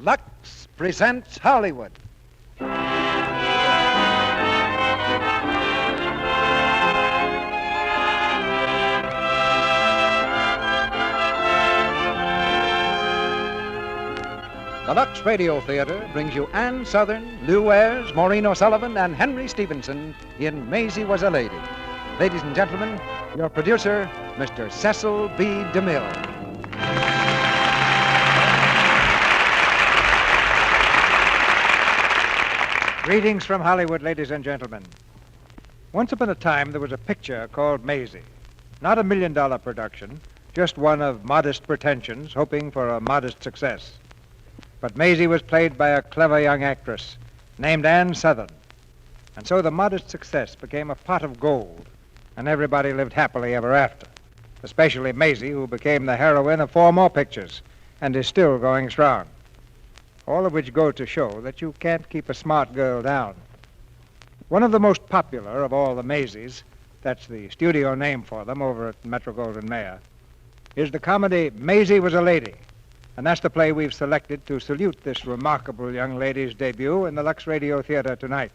Lux presents Hollywood. The Lux Radio Theater brings you Ann Sothern, Lew Ayres, Maureen O'Sullivan, and Henry Stevenson in Maisie Was a Lady. Ladies and gentlemen, your producer, Mr. Cecil B. DeMille. Greetings from Hollywood, ladies and gentlemen. Once upon a time, there was a picture called Maisie. Not a $1 million production, just one of modest pretensions, hoping for a modest success. But Maisie was played by a clever young actress named Ann Sothern. And so the modest success became a pot of gold, and everybody lived happily ever after, especially Maisie, who became the heroine of 4 more pictures and is still going strong. All of which go to show that you can't keep a smart girl down. One of the most popular of all the Maisies, that's the studio name for them over at Metro-Goldwyn-Mayer, is the comedy Maisie Was a Lady. And that's the play we've selected to salute this remarkable young lady's debut in the Lux Radio Theater tonight.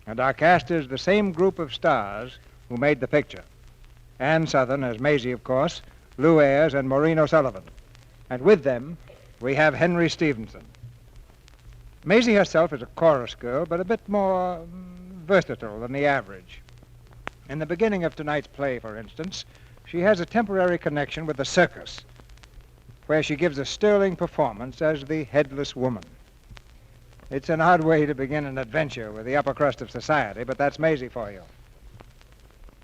And our cast is the same group of stars who made the picture. Ann Sothern as Maisie, of course, Lew Ayres and Maureen O'Sullivan. And with them, we have Henry Stevenson. Maisie herself is a chorus girl, but a bit more versatile than the average. In the beginning of tonight's play, for instance, she has a temporary connection with the circus, where she gives a sterling performance as the headless woman. It's an odd way to begin an adventure with the upper crust of society, but that's Maisie for you.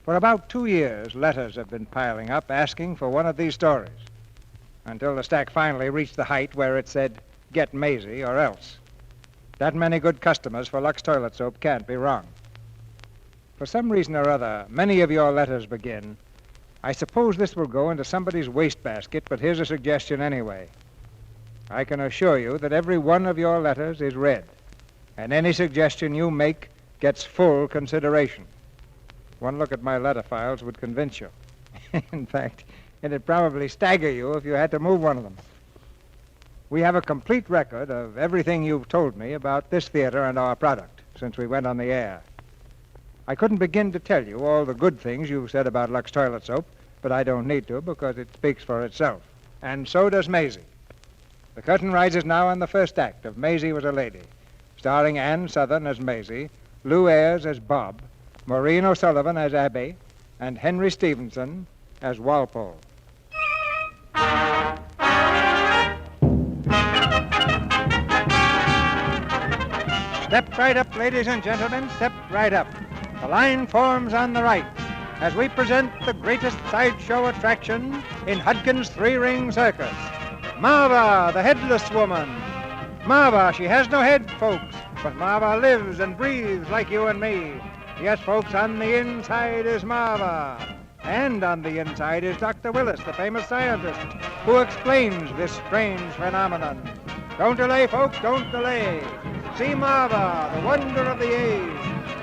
For about 2 years, letters have been piling up asking for one of these stories, until the stack finally reached the height where it said, "Get Maisie or else." That many good customers for Lux Toilet Soap can't be wrong. For some reason or other, many of your letters begin, "I suppose this will go into somebody's wastebasket, but here's a suggestion anyway." I can assure you that every one of your letters is read, and any suggestion you make gets full consideration. One look at my letter files would convince you. In fact, it'd probably stagger you if you had to move one of them. We have a complete record of everything you've told me about this theater and our product since we went on the air. I couldn't begin to tell you all the good things you've said about Lux Toilet Soap, but I don't need to because it speaks for itself. And so does Maisie. The curtain rises now on the first act of Maisie Was a Lady, starring Ann Sothern as Maisie, Lew Ayres as Bob, Maureen O'Sullivan as Abby, and Henry Stevenson as Walpole. Step right up, ladies and gentlemen, step right up. The line forms on the right as we present the greatest sideshow attraction in Hudkins' three-ring circus, Marva, the headless woman. Marva, she has no head, folks, but Marva lives and breathes like you and me. Yes, folks, on the inside is Marva. And on the inside is Dr. Willis, the famous scientist, who explains this strange phenomenon. Don't delay, folks, don't delay. See Marva, the wonder of the age.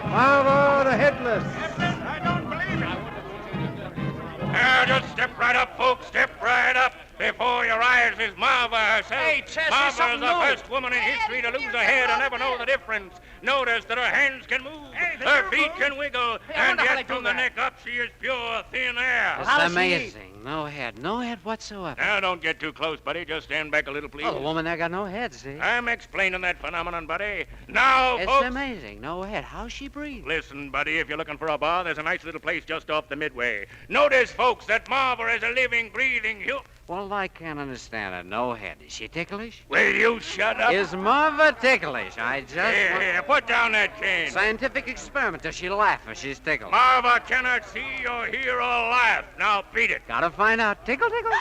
Marva, the headless. I don't believe it. Now, just step right up, folks. Step right up. Before your eyes is Marva herself. Hey, Chess, Marva something is the new. first woman in history to lose a head and never know the difference. Notice that her hands can move, her feet can wiggle, and yet from the neck up she is pure thin air. How It's does she amazing. No head whatsoever. Now, don't get too close, buddy. Just stand back a little, please. Oh, the woman there got no head, see? I'm explaining that phenomenon, buddy. Now, It's folks. amazing. No head. How's she breathe? Listen, buddy, if you're looking for a bar, there's a nice little place just off the Midway. Notice, folks, that Marva is a living, breathing human. Well, I can't understand it. No head. Is she ticklish? Will you shut up? Is Marva ticklish? I just... Here, put down that cane. Scientific experiment. Does she laugh if she's tickled? Marva cannot see or hear or laugh. Now, beat it. Gotta find out. Tickle, tickle.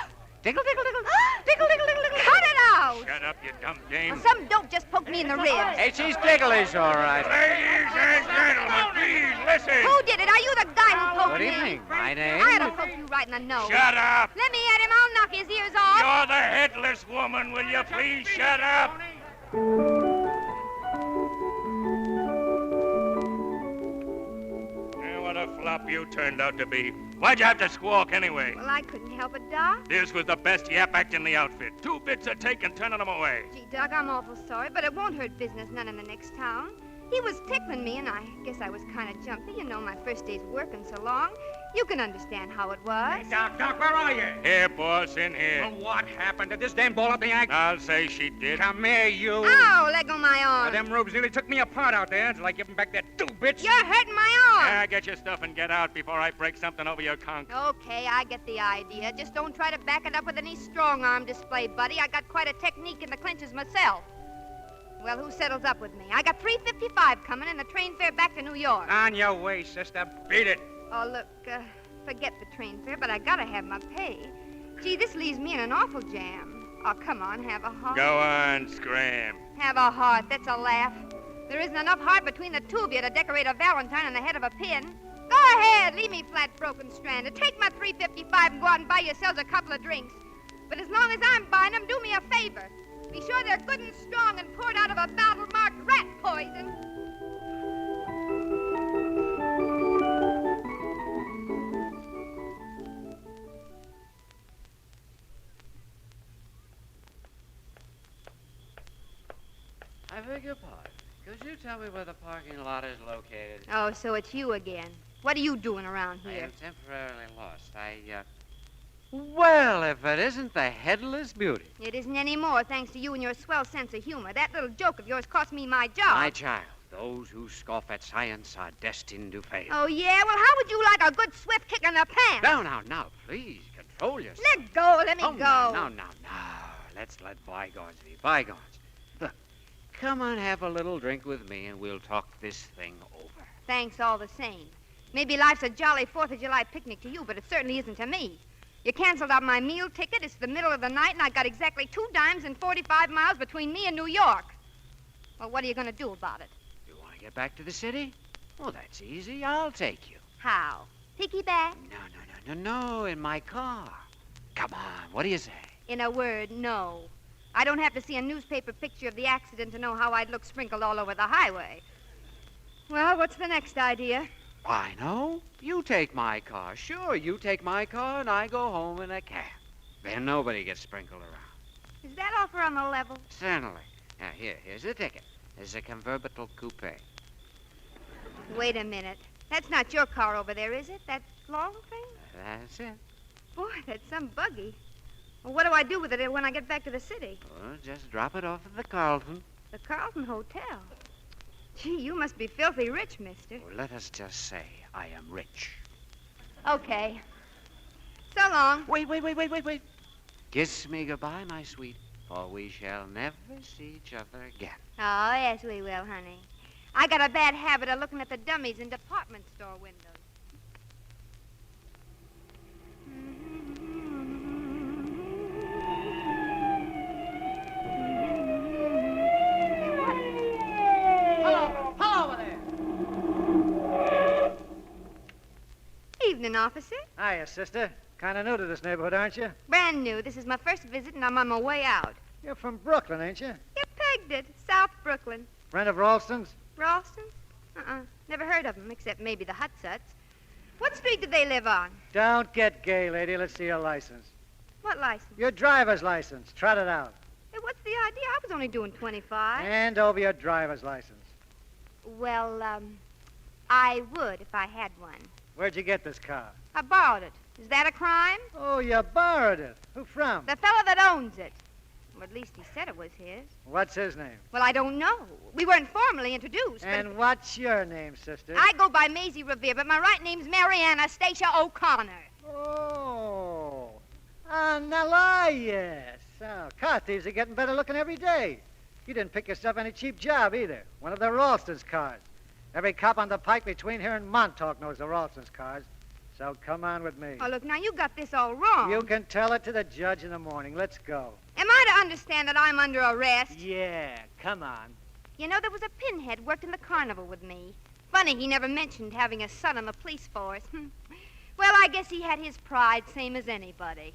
Tickle, tickle, tickle. Tickle, tickle, tickle, tickle. Cut it out! Shut up, you dumb dame. Some dope just poked me in the ribs. Hey, she's ticklish, all right. Ladies and gentlemen, please listen. Who did it? Are you the guy who poked Good me? evening. My name... I ought to poke you right in the nose. Shut up. Let me at him. I'll knock his ears off. You're the headless woman. Will you please shut up? Now, what a flop you turned out to be. Why'd you have to squawk anyway? Well, I couldn't help it, Doc. This was the best yap act in the outfit. 2 bits of take and turning them away. Gee, Doc, I'm awful sorry, but it won't hurt business none in the next town. He was tickling me, and I guess I was kind of jumpy. You know, my first day's working so long. You can understand how it was. Hey, Doc, where are you? Here, boss, in here. Well, what happened? Did this dame ball up the act? I'll say she did. Come here, you. Ow, let go my arm. Them rubes nearly took me apart out there until I give 'em back that 2 bits. You're hurting my arm. Yeah, get your stuff and get out before I break something over your conch. Okay, I get the idea. Just don't try to back it up with any strong arm display, buddy. I got quite a technique in the clinches myself. Well, who settles up with me? I got $3.55 coming and the train fare back to New York. On your way, sister. Beat it. Oh, look, forget the train fare, but I gotta have my pay. Gee, this leaves me in an awful jam. Oh, come on, have a heart. Go on, scram. Have a heart, that's a laugh. There isn't enough heart between the two of you to decorate a valentine on the head of a pin. Go ahead, leave me flat, broken, stranded. Take my $3.55 and go out and buy yourselves a couple of drinks. But as long as I'm buying them, do me a favor. Be sure they're good and strong and poured out of a battle-marked rat poison. I beg your pardon. Could you tell me where the parking lot is located? Oh, so it's you again. What are you doing around I here? am temporarily lost. Well, if it isn't the headless beauty. It isn't anymore, thanks to you and your swell sense of humor. That little joke of yours cost me my job. My child, those who scoff at science are destined to fail. Oh, yeah? Well, how would you like a good swift kick in the pants? Now, please, control yourself. Let go, let me go. No. Let's let bygones be bygones. Look, come on, have a little drink with me, and we'll talk this thing over. Thanks all the same. Maybe life's a jolly 4th of July picnic to you, but it certainly isn't to me. You canceled out my meal ticket. It's the middle of the night, and I got exactly 2 dimes and 45 miles between me and New York. Well, what are you going to do about it? You want to get back to the city? Well, that's easy. I'll take you. How? Piggyback? No, in my car. Come on, what do you say? In a word, no. I don't have to see a newspaper picture of the accident to know how I'd look sprinkled all over the highway. Well, what's the next idea? I know. You take my car. Sure, you take my car, and I go home in a cab. Then nobody gets sprinkled around. Is that offer on the level? Certainly. Now, here's the ticket. It's a convertible coupe. Wait a minute. That's not your car over there, is it? That long thing? That's it. Boy, that's some buggy. Well, what do I do with it when I get back to the city? Well, just drop it off at the Carlton. The Carlton Hotel. Gee, you must be filthy rich, mister. Well, let us just say I am rich. Okay. So long. Wait. Kiss me goodbye, my sweet, for we shall never see each other again. Oh, yes, we will, honey. I got a bad habit of looking at the dummies in department store windows. Hello there. Evening, officer. Hiya, sister. Kind of new to this neighborhood, aren't you? Brand new. This is my first visit, and I'm on my way out. You're from Brooklyn, ain't you? You pegged it. South Brooklyn. Friend of Ralston's? Ralston's? Never heard of them, except maybe the Hutsuts. What street do they live on? Don't get gay, lady. Let's see your license. What license? Your driver's license. Trot it out. Hey, what's the idea? I was only doing 25. Hand over your driver's license. Well, I would if I had one. Where'd you get this car? I borrowed it. Is that a crime? Oh, you borrowed it. Who from? The fellow that owns it. Or at least he said it was his. What's his name? Well, I don't know. We weren't formally introduced. And what's your name, sister? I go by Maisie Revere, but my right name's Mary Anastasia O'Connor. Oh. Now, yes. Oh, car thieves are getting better looking every day. You didn't pick yourself any cheap job either. One of the Ralston's cars. Every cop on the pike between here and Montauk knows the Ralston's cars. So come on with me. Oh, look, now you got this all wrong. You can tell it to the judge in the morning. Let's go. Am I to understand that I'm under arrest? Yeah, come on. You know, there was a pinhead worked in the carnival with me. Funny he never mentioned having a son on the police force. Well, I guess he had his pride, same as anybody.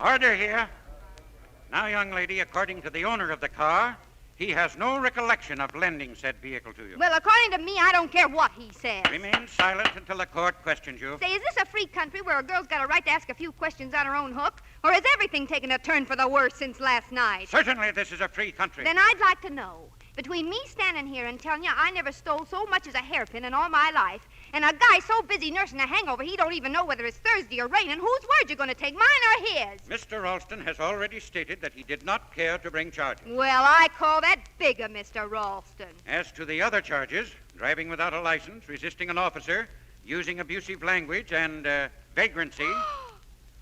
Order here. Now, young lady, according to the owner of the car, he has no recollection of lending said vehicle to you. Well, according to me, I don't care what he says. Remain silent until the court questions you. Say, is this a free country where a girl's got a right to ask a few questions on her own hook? Or has everything taken a turn for the worse since last night? Certainly this is a free country. Then I'd like to know, between me standing here and telling you I never stole so much as a hairpin in all my life, and a guy so busy nursing a hangover he don't even know whether it's Thursday or raining, whose word you going to take, mine or his? Mr. Ralston has already stated that he did not care to bring charges. Well, I call that bigger, Mr. Ralston. As to the other charges, driving without a license, resisting an officer, using abusive language, and vagrancy...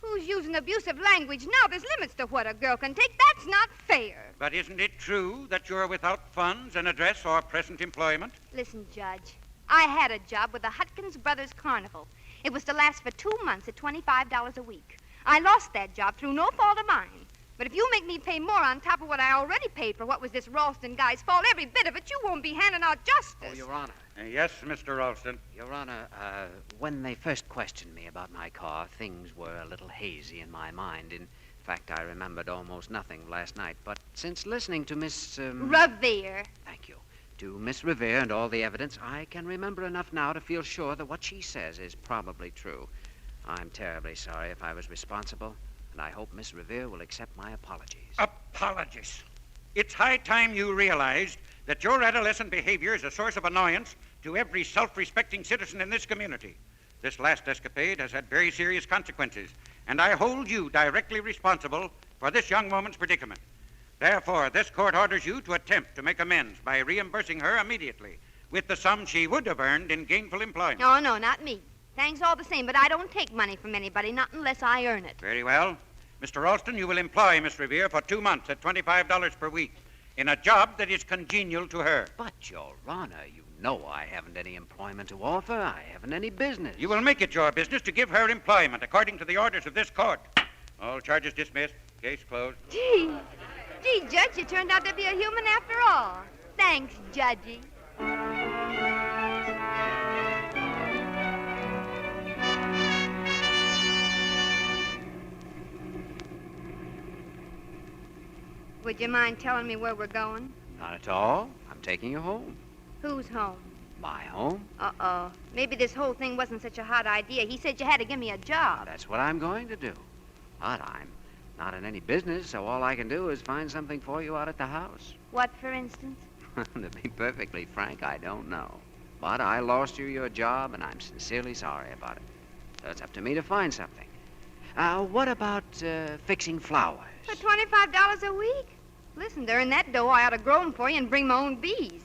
Who's using abusive language now? There's limits to what a girl can take. That's not fair. But isn't it true that you're without funds, an address, or present employment? Listen, Judge, I had a job with the Hutkins Brothers Carnival. It was to last for 2 months at $25 a week. I lost that job through no fault of mine. But if you make me pay more on top of what I already paid for what was this Ralston guy's fault, every bit of it, you won't be handing out justice. Oh, Your Honor. Yes, Mr. Ralston. Your Honor, when they first questioned me about my car, things were a little hazy in my mind. In fact, I remembered almost nothing last night. But since listening to Miss... Revere. Thank you. To Miss Revere and all the evidence, I can remember enough now to feel sure that what she says is probably true. I'm terribly sorry if I was responsible, and I hope Miss Revere will accept my apologies. Apologies. It's high time you realized that your adolescent behavior is a source of annoyance to every self-respecting citizen in this community. This last escapade has had very serious consequences, and I hold you directly responsible for this young woman's predicament. Therefore, this court orders you to attempt to make amends by reimbursing her immediately with the sum she would have earned in gainful employment. No, not me. Thanks all the same, but I don't take money from anybody, not unless I earn it. Very well. Mr. Ralston, you will employ Miss Revere for 2 months at $25 per week in a job that is congenial to her. But, Your Honor, you know I haven't any employment to offer. I haven't any business. You will make it your business to give her employment according to the orders of this court. All charges dismissed. Case closed. Gee, Judge, you turned out to be a human after all. Thanks, Judgy. Would you mind telling me where we're going? Not at all. I'm taking you home. Who's home? My home? Uh-oh. Maybe this whole thing wasn't such a hot idea. He said you had to give me a job. That's what I'm going to do. But I'm not in any business, so all I can do is find something for you out at the house. What, for instance? To be perfectly frank, I don't know. But I lost you your job, and I'm sincerely sorry about it. So it's up to me to find something. What about fixing flowers? For $25 a week? Listen, to earn that dough, I ought to grow 'em for you and bring my own bees.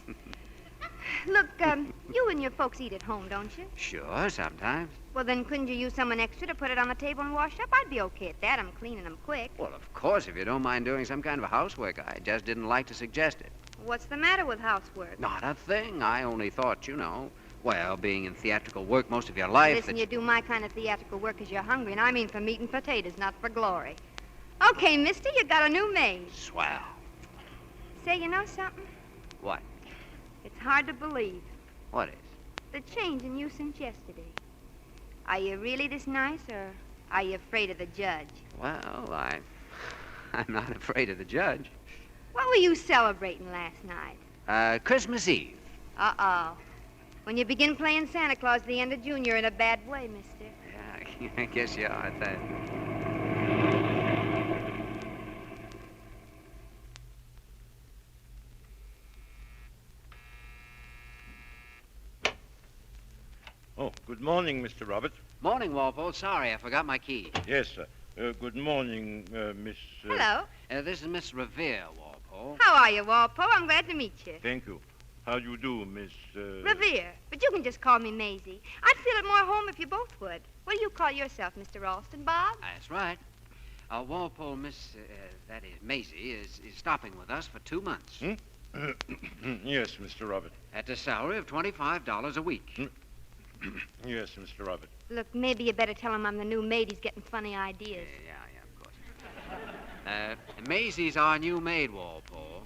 Look, you and your folks eat at home, don't you? Sure, sometimes. Well, then couldn't you use someone extra to put it on the table and wash up? I'd be okay at that. I'm cleaning them quick. Well, of course, if you don't mind doing some kind of housework. I just didn't like to suggest it. What's the matter with housework? Not a thing. I only thought, well, being in theatrical work most of your life... Listen, you do my kind of theatrical work 'cause you're hungry, and I mean for meat and potatoes, not for glory. Okay, mister, you got a new maid. Swell. Say, you know something? What? It's hard to believe. What is? The change in you since yesterday. Are you really this nice, or are you afraid of the judge? Well, I'm not afraid of the judge. What were you celebrating last night? Christmas Eve. Uh-oh. When you begin playing Santa Claus at the end of June, you're in a bad way, mister. Yeah, I guess you are at that. Oh, good morning, Mr. Roberts. Morning, Walpole. Sorry, I forgot my key. Yes, sir. Good morning, Miss... Hello. This is Miss Revere, Walpole. How are you, Walpole? I'm glad to meet you. Thank you. How do you do, Miss... Revere, but you can just call me Maisie. I'd feel at more home if you both would. What do you call yourself, Mr. Ralston, Bob? That's right. Walpole, that is Maisie, is stopping with us for 2 months. Yes, Mr. Roberts. At a salary of $25 a week. Yes, Mr. Roberts. Look, maybe you better tell him I'm the new maid. He's getting funny ideas. Yeah, of course. Maisie's our new maid, Walpole.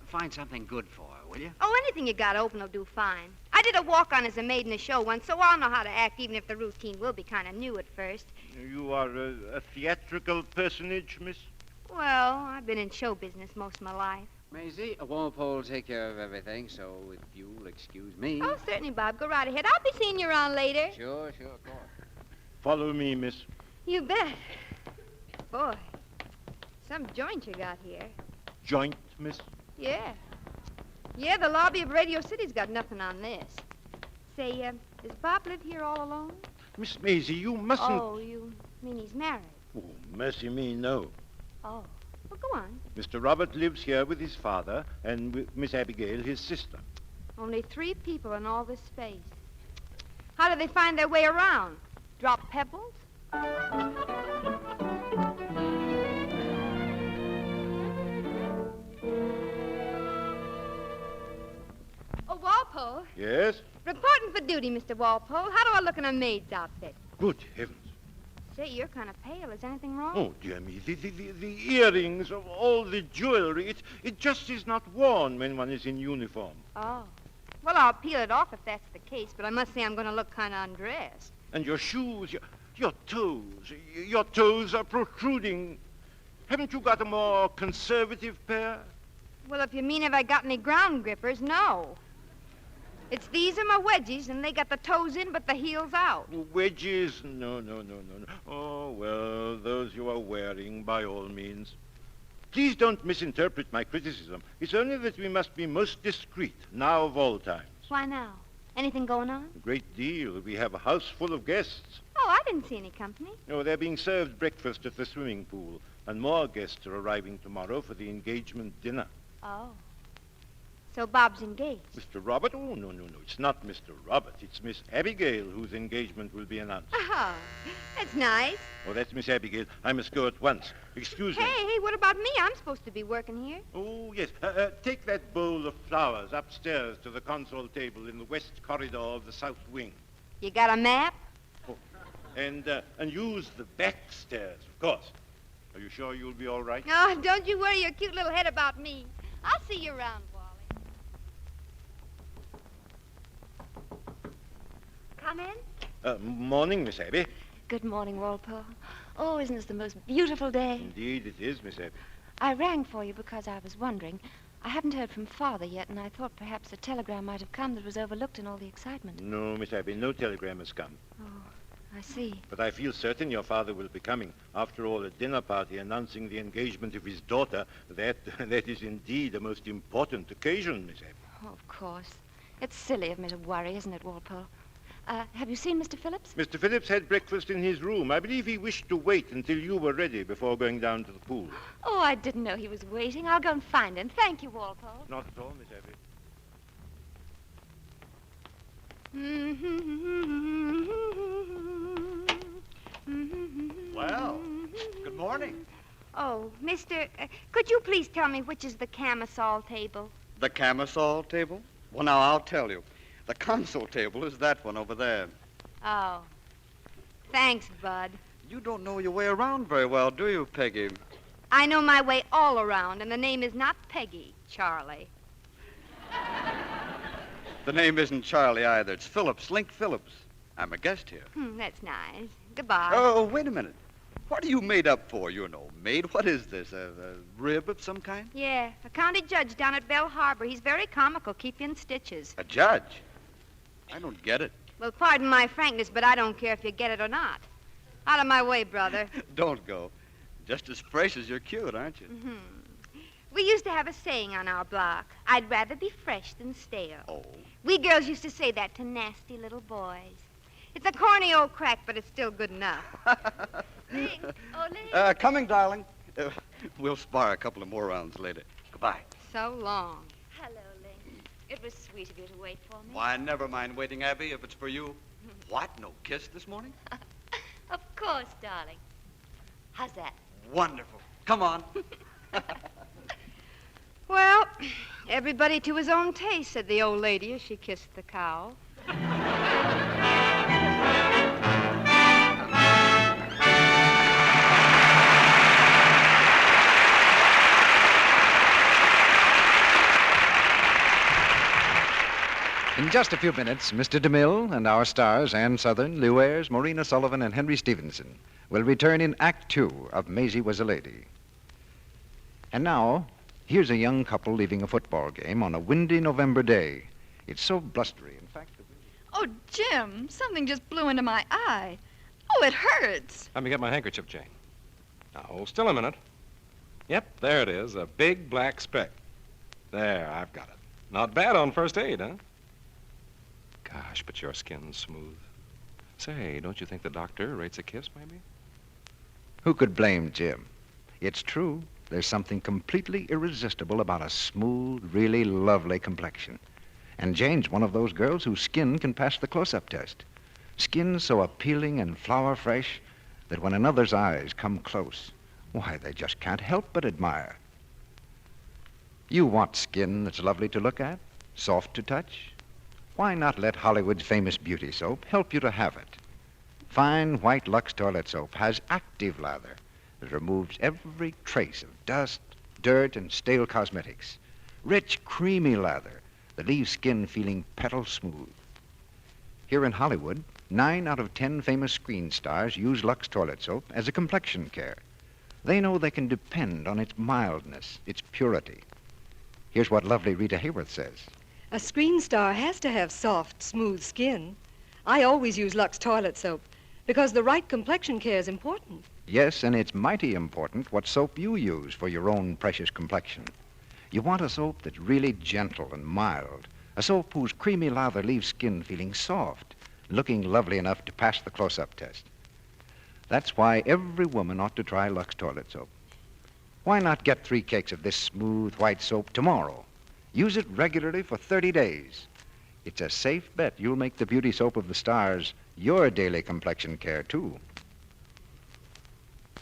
Find something good for her, will you? Oh, anything you got open will do fine. I did a walk-on as a maid in a show once, so I'll know how to act, even if the routine will be kind of new at first. You are a theatrical personage, miss? Well, I've been in show business most of my life. Maisie, Walpole will take care of everything, so if you'll excuse me. Oh, certainly, Bob. Go right ahead. I'll be seeing you around later. Sure, of course. Follow me, miss. You bet. Boy, some joint you got here. Joint, miss? Yeah. Yeah, the lobby of Radio City's got nothing on this. Say, does Bob live here all alone? Miss Maisie, you mustn't... Oh, you mean he's married? Oh, mercy me, no. Oh. Well, go on. Mr. Robert lives here with his father and with Miss Abigail, his sister. Only 3 people in all this space. How do they find their way around? Drop pebbles? Oh, Walpole. Yes? Reporting for duty, Mr. Walpole. How do I look in a maid's outfit? Good heavens. Say, you're kind of pale. Is anything wrong? Oh, dear me, the earrings, of all the jewelry, it just is not worn when one is in uniform. Oh. Well, I'll peel it off if that's the case, but I must say I'm going to look kind of undressed. And your shoes, your toes are protruding. Haven't you got a more conservative pair? Well, if you mean have I got any ground grippers, no. It's these are my wedgies, and they got the toes in but the heels out. Wedges? No. Oh, well, those you are wearing, by all means. Please don't misinterpret my criticism. It's only that we must be most discreet, now of all times. Why now? Anything going on? A great deal. We have a house full of guests. Oh, I didn't see any company. No, they're being served breakfast at the swimming pool, and more guests are arriving tomorrow for the engagement dinner. Oh. So Bob's engaged. Mr. Robert? Oh, no. It's not Mr. Robert. It's Miss Abigail whose engagement will be announced. Oh, that's nice. Oh, that's Miss Abigail. I must go at once. Excuse me. Hey, what about me? I'm supposed to be working here. Oh, yes. Take that bowl of flowers upstairs to the console table in the west corridor of the south wing. You got a map? Oh. And use the back stairs, of course. Are you sure you'll be all right? Oh, don't you worry your cute little head about me. I'll see you around, Wally. Come in. Morning, Miss Abby. Good morning, Walpole. Oh, isn't this the most beautiful day? Indeed, it is, Miss Abby. I rang for you because I was wondering. I haven't heard from Father yet, and I thought perhaps a telegram might have come that was overlooked in all the excitement. No, Miss Abby, no telegram has come. Oh, I see. But I feel certain your father will be coming. After all, a dinner party announcing the engagement of his daughter, that is indeed a most important occasion, Miss Abby. Oh, of course. It's silly of me to worry, isn't it, Walpole? Have you seen Mr. Phillips? Mr. Phillips had breakfast in his room. I believe he wished to wait until you were ready before going down to the pool. Oh, I didn't know he was waiting. I'll go and find him. Thank you, Walpole. Not at all, Miss Abby. Well, good morning. Oh, mister, could you please tell me which is the camisole table? The camisole table? Well, now, I'll tell you. The console table is that one over there. Oh. Thanks, Bud. You don't know your way around very well, do you, Peggy? I know my way all around, and the name is not Peggy, Charlie. The name isn't Charlie either. It's Phillips, Link Phillips. I'm a guest here. That's nice. Goodbye. Oh, wait a minute. What are you made up for? You're no maid. What is this, a rib of some kind? Yeah, a county judge down at Bell Harbor. He's very comical, keep you in stitches. A judge? I don't get it. Well, pardon my frankness, but I don't care if you get it or not. Out of my way, brother. Don't go. Just as fresh as you're cute, aren't you? Mm-hmm. We used to have a saying on our block, I'd rather be fresh than stale. Oh. We girls used to say that to nasty little boys. It's a corny old crack, but it's still good enough. Link, oh, Link. Coming, darling. We'll spar a couple of more rounds later. Goodbye. So long. Hello, Link. It was sweet of you to wait for me. Why, never mind waiting, Abby, if it's for you. What? No kiss this morning? Of course, darling. How's that? Wonderful. Come on. Well, everybody to his own taste, said the old lady as she kissed the cow. In just a few minutes, Mr. DeMille and our stars, Ann Southern, Lew Ayres, Maureen O'Sullivan, and Henry Stevenson, will return in Act Two of Maisie Was a Lady. And now, here's a young couple leaving a football game on a windy November day. It's so blustery. In fact, Oh, Jim, something just blew into my eye. Oh, it hurts. Let me get my handkerchief, Jane. Now, hold still a minute. Yep, there it is, a big black speck. There, I've got it. Not bad on first aid, huh? Gosh, but your skin's smooth. Say, don't you think the doctor rates a kiss, maybe? who could blame Jim? It's true. There's something completely irresistible about a smooth, really lovely complexion. And Jane's one of those girls whose skin can pass the close-up test. Skin so appealing and flower-fresh that when another's eyes come close, why, they just can't help but admire. You want skin that's lovely to look at, soft to touch? Why not let Hollywood's famous beauty soap help you to have it? Fine white Lux toilet soap has active lather that removes every trace of dust, dirt, and stale cosmetics. Rich, creamy lather that leaves skin feeling petal smooth. Here in Hollywood, 9 out of 10 famous screen stars use Lux toilet soap as a complexion care. They know they can depend on its mildness, its purity. Here's what lovely Rita Hayworth says. A screen star has to have soft, smooth skin. I always use Lux toilet soap because the right complexion care is important. Yes, and it's mighty important what soap you use for your own precious complexion. You want a soap that's really gentle and mild, a soap whose creamy lather leaves skin feeling soft, looking lovely enough to pass the close-up test. That's why every woman ought to try Lux toilet soap. Why not get 3 cakes of this smooth white soap tomorrow? Use it regularly for 30 days. It's a safe bet you'll make the beauty soap of the stars your daily complexion care, too.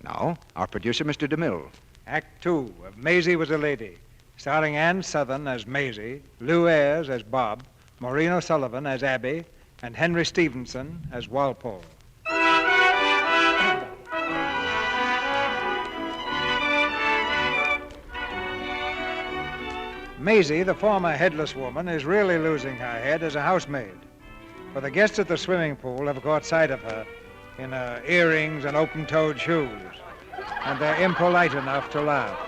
Now, our producer, Mr. DeMille. Act 2 of Maisie Was a Lady, starring Ann Sothern as Maisie, Lou Ayres as Bob, Maureen O'Sullivan as Abby, and Henry Stevenson as Walpole. Maisie, the former headless woman, is really losing her head as a housemaid. For the guests at the swimming pool have caught sight of her in her earrings and open-toed shoes, and they're impolite enough to laugh.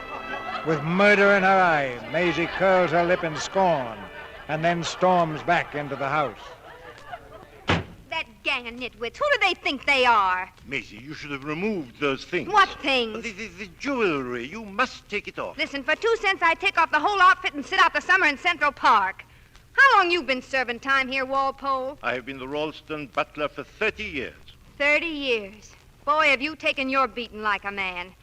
With murder in her eye, Maisie curls her lip in scorn and then storms back into the house. That gang of nitwits, who do they think they are? Maisie, you should have removed those things. What things? The jewelry. You must take it off. Listen, for 2 cents, I'd take off the whole outfit and sit out the summer in Central Park. How long you been serving time here, Walpole? I have been the Ralston butler for 30 years. 30 years. Boy, have you taken your beating like a man.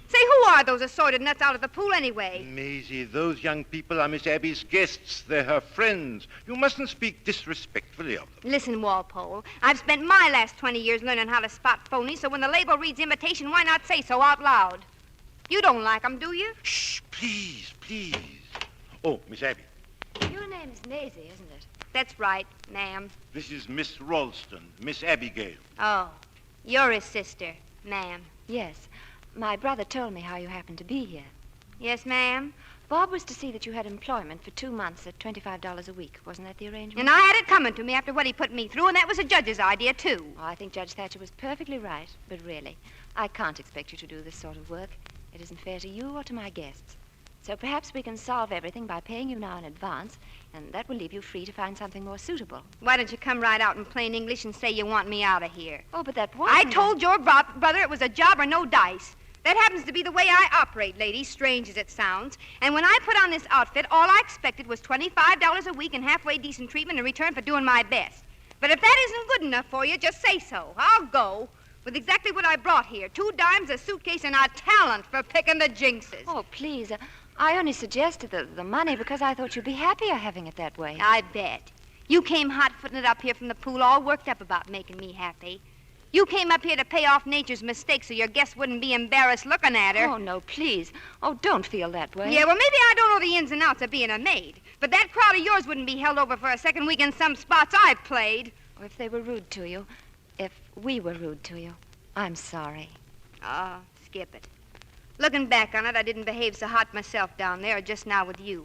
Say, who are those assorted nuts out of the pool anyway? Maisie, those young people are Miss Abby's guests. They're her friends. You mustn't speak disrespectfully of them. Listen, Walpole, I've spent my last 20 years learning how to spot phonies, so when the label reads invitation, why not say so out loud? You don't like them, do you? Shh, please, please. Oh, Miss Abby. Your name's Maisie, isn't it? That's right, ma'am. This is Miss Ralston, Miss Abigail. Oh, you're his sister, ma'am. Yes. My brother told me how you happened to be here. Yes, ma'am? Bob was to see that you had employment for 2 months at $25 a week. Wasn't that the arrangement? And I had it coming to me after what he put me through, and that was a judge's idea, too. Oh, I think Judge Thatcher was perfectly right. But really, I can't expect you to do this sort of work. It isn't fair to you or to my guests. So perhaps we can solve everything by paying you now in advance, and that will leave you free to find something more suitable. Why don't you come right out in plain English and say you want me out of here? Oh, but that wasn't... I told your brother it was a job or no dice. That happens to be the way I operate, ladies, strange as it sounds. And when I put on this outfit, all I expected was $25 a week and halfway decent treatment in return for doing my best. But if that isn't good enough for you, just say so. I'll go with exactly what I brought here. 2 dimes, a suitcase, and a talent for picking the jinxes. Oh, please. I only suggested the money because I thought you'd be happier having it that way. I bet. You came hot-footing it up here from the pool, all worked up about making me happy. You came up here to pay off nature's mistakes so your guests wouldn't be embarrassed looking at her. Oh, no, please. Oh, don't feel that way. Yeah, well, maybe I don't know the ins and outs of being a maid, but that crowd of yours wouldn't be held over for a second week in some spots I've played. Oh, if they were rude to you, if we were rude to you, I'm sorry. Oh, skip it. Looking back on it, I didn't behave so hot myself down there, just now with you.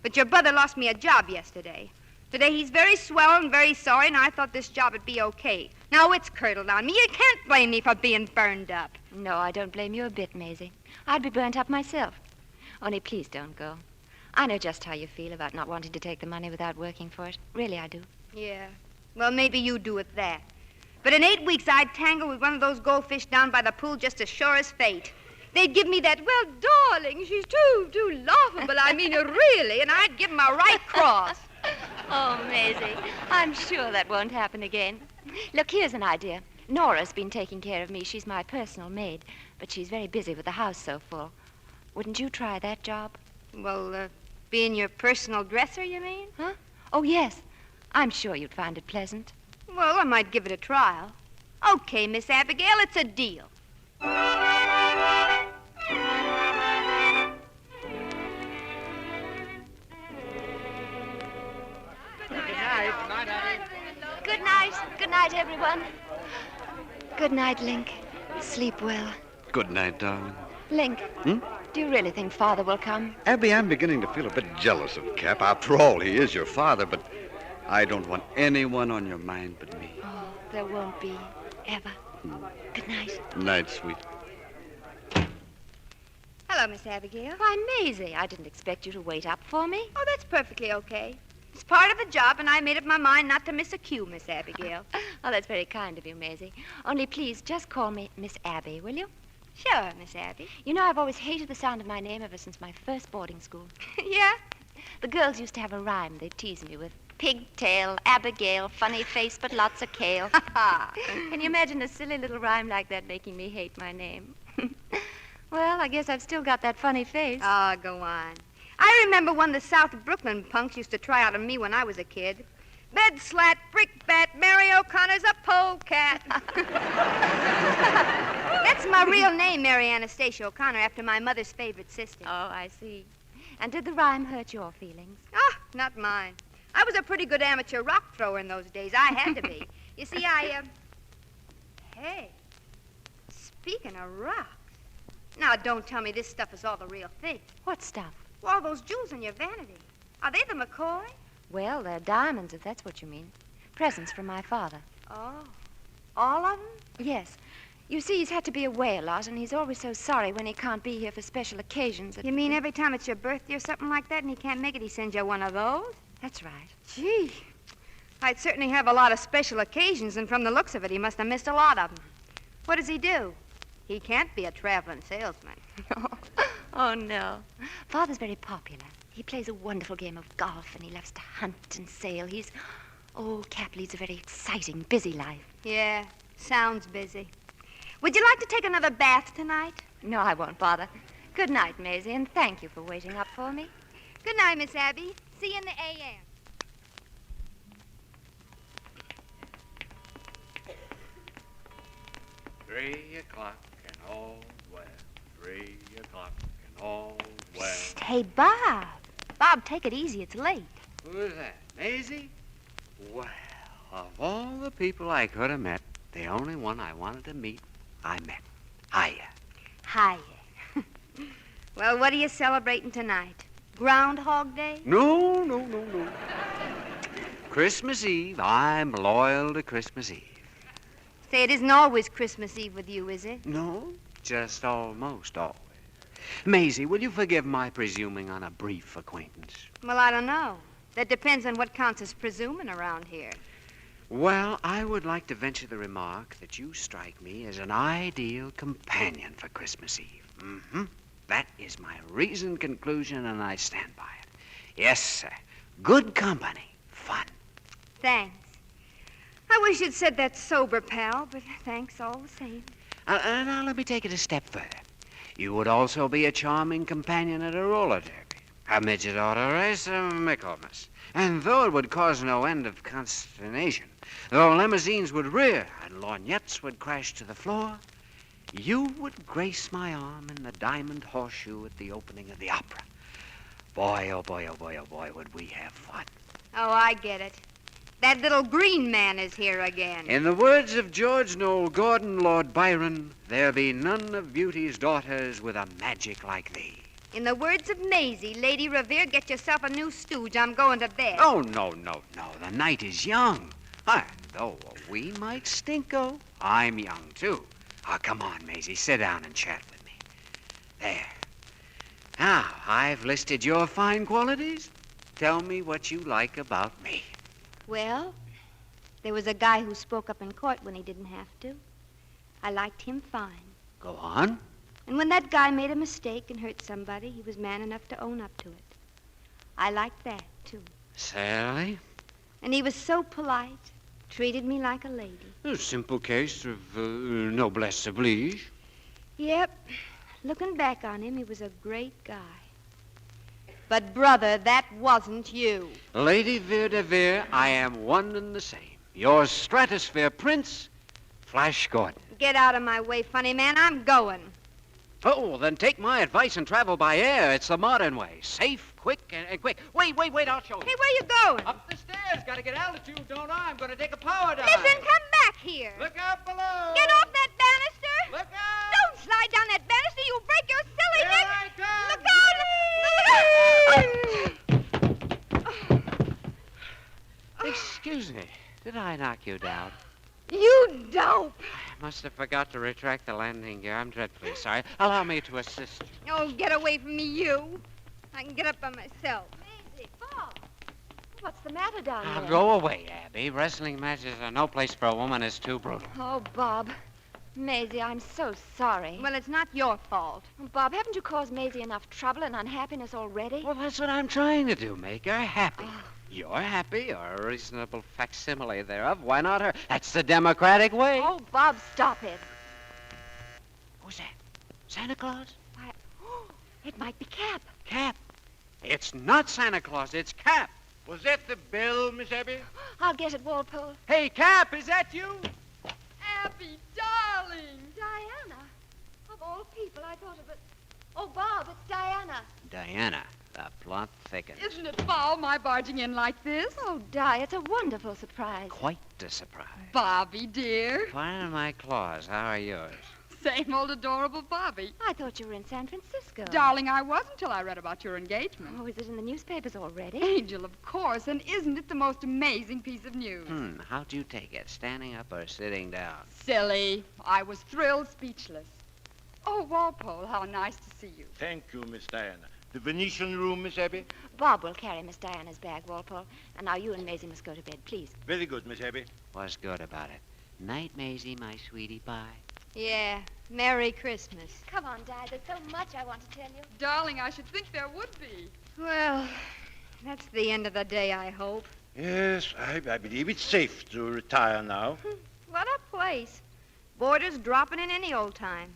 But your brother lost me a job yesterday. Today he's very swell and very sorry, and I thought this job would be okay. Now it's curdled on me. You can't blame me for being burned up. No, I don't blame you a bit, Maisie. I'd be burnt up myself. Only please don't go. I know just how you feel about not wanting to take the money without working for it. Really, I do. Yeah. Well, maybe you do at that. But in 8 weeks, I'd tangle with one of those goldfish down by the pool just as sure as fate. They'd give me that, well, darling, she's too laughable. I mean, really, and I'd give 'em a right cross. Oh, Maisie, I'm sure that won't happen again. Look, here's an idea. Nora's been taking care of me. She's my personal maid, but she's very busy with the house so full. Wouldn't you try that job? Well, being your personal dresser, you mean? Huh? Oh, yes. I'm sure you'd find it pleasant. Well, I might give it a trial. Okay, Miss Abigail, it's a deal. Good night. Good night, everyone. Good night, Link. Sleep well. Good night, darling. Link, do you really think Father will come? Abby, I'm beginning to feel a bit jealous of Cap. After all, he is your father, but I don't want anyone on your mind but me. Oh, there won't be, ever. Good night. Night, sweet. Hello, Miss Abigail. Why, Maisie, I didn't expect you to wait up for me. Oh, that's perfectly okay. It's part of the job, and I made up my mind not to miss a cue, Miss Abigail. Oh, that's very kind of you, Maisie. Only please, just call me Miss Abby, will you? Sure, Miss Abby. You know, I've always hated the sound of my name ever since my first boarding school. Yeah? The girls used to have a rhyme they'd tease me with. Pigtail, Abigail, funny face, but lots of kale. Can you imagine a silly little rhyme like that making me hate my name? Well, I guess I've still got that funny face. Oh, go on. I remember one of the South Brooklyn punks used to try out on me when I was a kid. Bed slat, brickbat, Mary O'Connor's a polecat. That's my real name, Mary Anastasia O'Connor, after my mother's favorite sister. Oh, I see. And did the rhyme hurt your feelings? Ah, not mine. I was a pretty good amateur rock thrower in those days. I had to be. You see, Hey, speaking of rocks. Now, don't tell me this stuff is all the real thing. What stuff? Well, all those jewels in your vanity. Are they the McCoy? Well, they're diamonds, if that's what you mean. Presents from my father. Oh, all of them? Yes. You see, he's had to be away a lot, and he's always so sorry when he can't be here for special occasions. You mean every time it's your birthday or something like that and he can't make it, he sends you one of those? That's right. Gee, I'd certainly have a lot of special occasions, and from the looks of it, he must have missed a lot of them. What does he do? He can't be a traveling salesman. Oh, no. Father's very popular. He plays a wonderful game of golf, and he loves to hunt and sail. Cap leads a very exciting, busy life. Yeah, sounds busy. Would you like to take another bath tonight? No, I won't bother. Good night, Maisie, and thank you for waiting up for me. Good night, Miss Abby. See you in the A.M. $3:00 and all well. 3:00 and all well. Hey, Bob. Bob, take it easy. It's late. Who's that? Maisie? Well, of all the people I could have met, the only one I wanted to meet, I met. Hiya. Hiya. Well, what are you celebrating tonight? Groundhog Day? No. Christmas Eve. I'm loyal to Christmas Eve. Say, it isn't always Christmas Eve with you, is it? No, just almost always. Maisie, will you forgive my presuming on a brief acquaintance? Well, I don't know. That depends on what counts as presuming around here. Well, I would like to venture the remark that you strike me as an ideal companion for Christmas Eve. Mm-hmm. That is my reasoned conclusion, and I stand by it. Yes, sir. Good company. Fun. Thanks. I wish you'd said that sober, pal, but thanks all the same. Now, let me take it a step further. You would also be a charming companion at a roller derby, a midget auto race, a Michaelmas. And though it would cause no end of consternation, though limousines would rear and lorgnettes would crash to the floor, you would grace my arm in the diamond horseshoe at the opening of the opera. Boy, oh boy, oh boy, oh boy, would we have fun. Oh, I get it. That little green man is here again. In the words of George Noel Gordon, Lord Byron, there be none of beauty's daughters with a magic like thee. In the words of Maisie, Lady Revere, get yourself a new stooge. I'm going to bed. Oh, no. The night is young. And though we might stinko, I'm young, too. Oh, come on, Maisie. Sit down and chat with me. There. Now, I've listed your fine qualities. Tell me what you like about me. Well, there was a guy who spoke up in court when he didn't have to. I liked him fine. Go on. And when that guy made a mistake and hurt somebody, he was man enough to own up to it. I liked that, too. Sally? And he was so polite, treated me like a lady. A simple case of noblesse oblige. Yep. Looking back on him, he was a great guy. But, brother, that wasn't you. Lady Vere de Vere, I am one and the same. Your stratosphere prince, Flash Gordon. Get out of my way, funny man. I'm going. Oh, then take my advice and travel by air. It's the modern way. Safe, quick, and quick. Wait, I'll show you. Hey, where you going? Up the stairs. Gotta get altitude, don't I? I'm gonna take a power dive. Listen, come back here. Look out below. Get off that banister. Look out. Don't slide down that banister. You'll break your silly Here neck. I come. Look out. Excuse me. Did I knock you down? You dope. I must have forgot to retract the landing gear. I'm dreadfully sorry. Allow me to assist you. Oh, get away from me, you. I can get up by myself. Maisie, Bob. What's the matter down Now, there? go away, Abby. Wrestling matches are no place for a woman. It's too brutal. Oh, Bob. Maisie, I'm so sorry. Well, it's not your fault. Oh, Bob, haven't you caused Maisie enough trouble and unhappiness already? Well, that's what I'm trying to do. Make her happy. You're happy, or a reasonable facsimile thereof. Why not her? That's the democratic way. Oh, Bob, stop it. Who's that? Santa Claus? Why, it might be Cap. Cap. It's not Santa Claus. It's Cap. Was that the bell, Miss Abby? I'll get it, Walpole. Hey, Cap, is that you? Abby, darling. Diana. Of all people, I thought of it. Oh, Bob, it's Diana. Diana, the plot thickens. Isn't it foul, my barging in like this? Oh, Di, it's a wonderful surprise. Quite a surprise. Bobby, dear. Fine are my claws. How are yours? Same old adorable Bobby. I thought you were in San Francisco. Darling, I was until I read about your engagement. Oh, is it in the newspapers already? Angel, of course. And isn't it the most amazing piece of news? How'd you take it? Standing up or sitting down? Silly. I was thrilled, speechless. Oh, Walpole, how nice to see you. Thank you, Miss Diana. The Venetian room, Miss Abby? Bob will carry Miss Diana's bag, Walpole. And now you and Maisie must go to bed, please. Very good, Miss Abby. What's good about it? Night, Maisie, my sweetie pie. Yeah. Merry Christmas. Come on, Di. There's so much I want to tell you. Darling, I should think there would be. Well, that's the end of the day, I hope. Yes, I believe it's safe to retire now. What a place. Boarders dropping in any old time.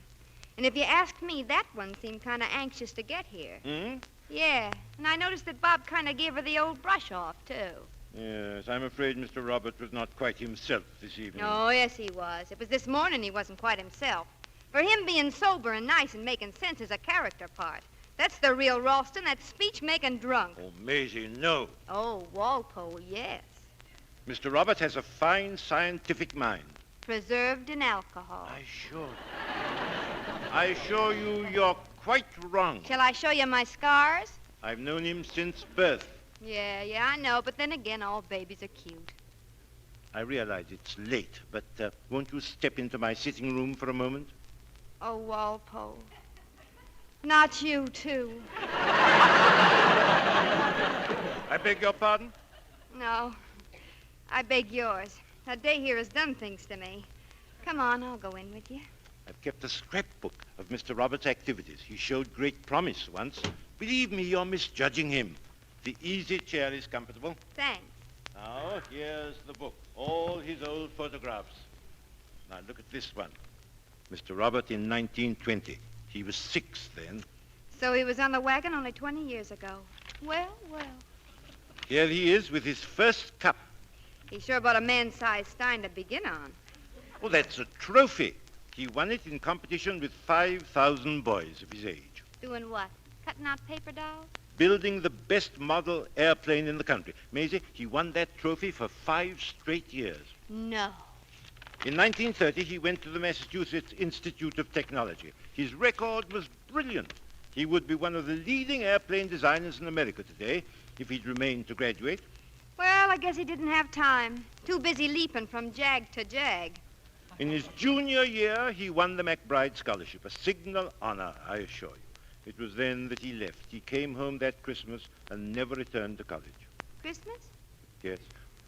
And if you ask me, that one seemed kind of anxious to get here. Hmm? Yeah, and I noticed that Bob kind of gave her the old brush off, too. Yes, I'm afraid Mr. Robert was not quite himself this evening. Oh, yes, he was. It was this morning he wasn't quite himself. For him being sober and nice and making sense is a character part. That's the real Ralston, that speech-making drunk. Oh, Maisie, no. Oh, Walpole, yes. Mr. Robert has a fine scientific mind. Preserved in alcohol. I assure you you're quite wrong. Shall I show you my scars? I've known him since birth. Yeah, I know. But then again, all babies are cute. I realize it's late, but won't you step into my sitting room for a moment? Oh, Walpole. Not you, too. I beg your pardon? No. I beg yours. That day here has done things to me. Come on, I'll go in with you. I've kept a scrapbook of Mr. Robert's activities. He showed great promise once. Believe me, you're misjudging him. The easy chair is comfortable. Thanks. Now, here's the book. All his old photographs. Now, look at this one. Mr. Robert in 1920. He was 6 then. So he was on the wagon only 20 years ago. Well. Here he is with his first cup. He sure bought a man-sized stein to begin on. Oh, that's a trophy. He won it in competition with 5,000 boys of his age. Doing what? Cutting out paper dolls? Building the best model airplane in the country. Maisie, he won that trophy for 5 straight years. No. In 1930, he went to the Massachusetts Institute of Technology. His record was brilliant. He would be one of the leading airplane designers in America today if he'd remained to graduate. Well, I guess he didn't have time. Too busy leaping from jag to jag. In his junior year, he won the McBride Scholarship, a signal honor, I assure you. It was then that he left. He came home that Christmas and never returned to college. Christmas? Yes.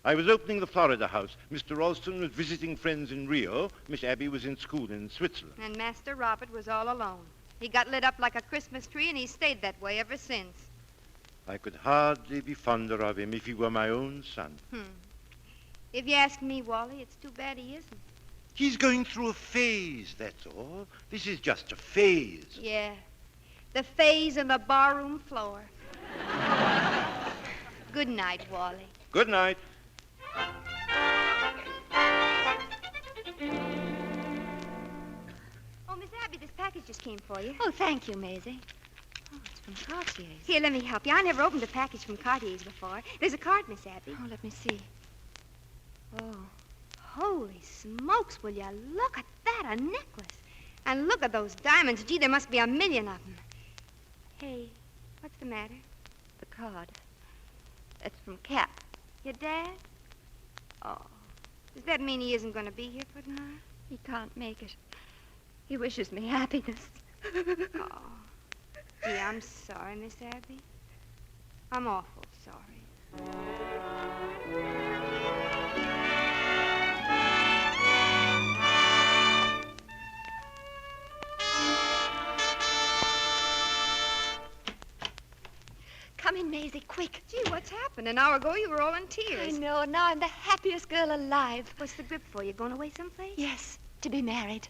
I was opening the Florida house. Mr. Ralston was visiting friends in Rio. Miss Abby was in school in Switzerland. And Master Robert was all alone. He got lit up like a Christmas tree, and he stayed that way ever since. I could hardly be fonder of him if he were my own son. If you ask me, Wally, it's too bad he isn't. He's going through a phase, that's all. This is just a phase. Yeah. The phase on the barroom floor. Good night, Wally. Good night. Oh, Miss Abby, this package just came for you. Oh, thank you, Maisie. Oh, it's from Cartier's. Here, let me help you. I never opened a package from Cartier's before. There's a card, Miss Abby. Oh, let me see. Oh, holy smokes, will you look at that, a necklace. And look at those diamonds. Gee, there must be 1,000,000 of them. Hey, what's the matter? The card. It's from Cap. Your dad? Oh, does that mean he isn't going to be here for tonight? He can't make it. He wishes me happiness. Oh, gee, I'm sorry, Miss Abby. I'm awful sorry. Come in, Maisie, quick. Gee, what's happened? An hour ago you were all in tears. I know, and now I'm the happiest girl alive. What's the grip for? You going away someplace? Yes, to be married.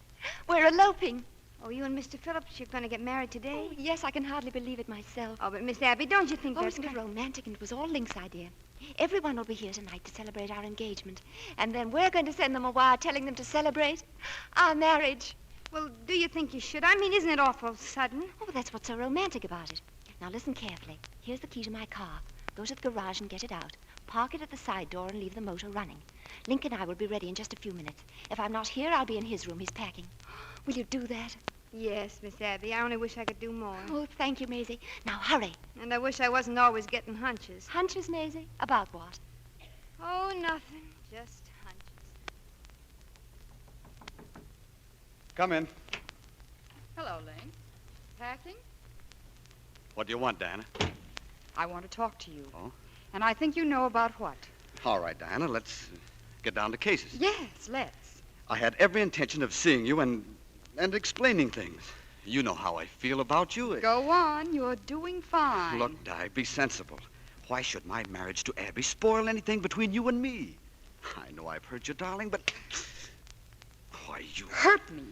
We're eloping. Oh, you and Mr. Phillips, you're going to get married today? Oh, yes, I can hardly believe it myself. Oh, but Miss Abby, don't you think Oh, that's isn't it romantic? And it was all Link's idea. Everyone will be here tonight to celebrate our engagement. And then we're going to send them a wire telling them to celebrate our marriage. Well, do you think you should? I mean, isn't it awful sudden? Oh, that's what's so romantic about it. Now, listen carefully. Here's the key to my car. Go to the garage and get it out. Park it at the side door and leave the motor running. Link and I will be ready in just a few minutes. If I'm not here, I'll be in his room. He's packing. Will you do that? Yes, Miss Abby. I only wish I could do more. Oh, thank you, Maisie. Now, hurry. And I wish I wasn't always getting hunches. Hunches, Maisie? About what? Oh, nothing. Just hunches. Come in. Hello, Link. Packing? What do you want, Diana? I want to talk to you. Oh? And I think you know about what. All right, Diana, let's get down to cases. Yes, let's. I had every intention of seeing you and explaining things. You know how I feel about you. Go on. You're doing fine. Look, Di, be sensible. Why should my marriage to Abby spoil anything between you and me? I know I've hurt you, darling, but... Why, you... Hurt me?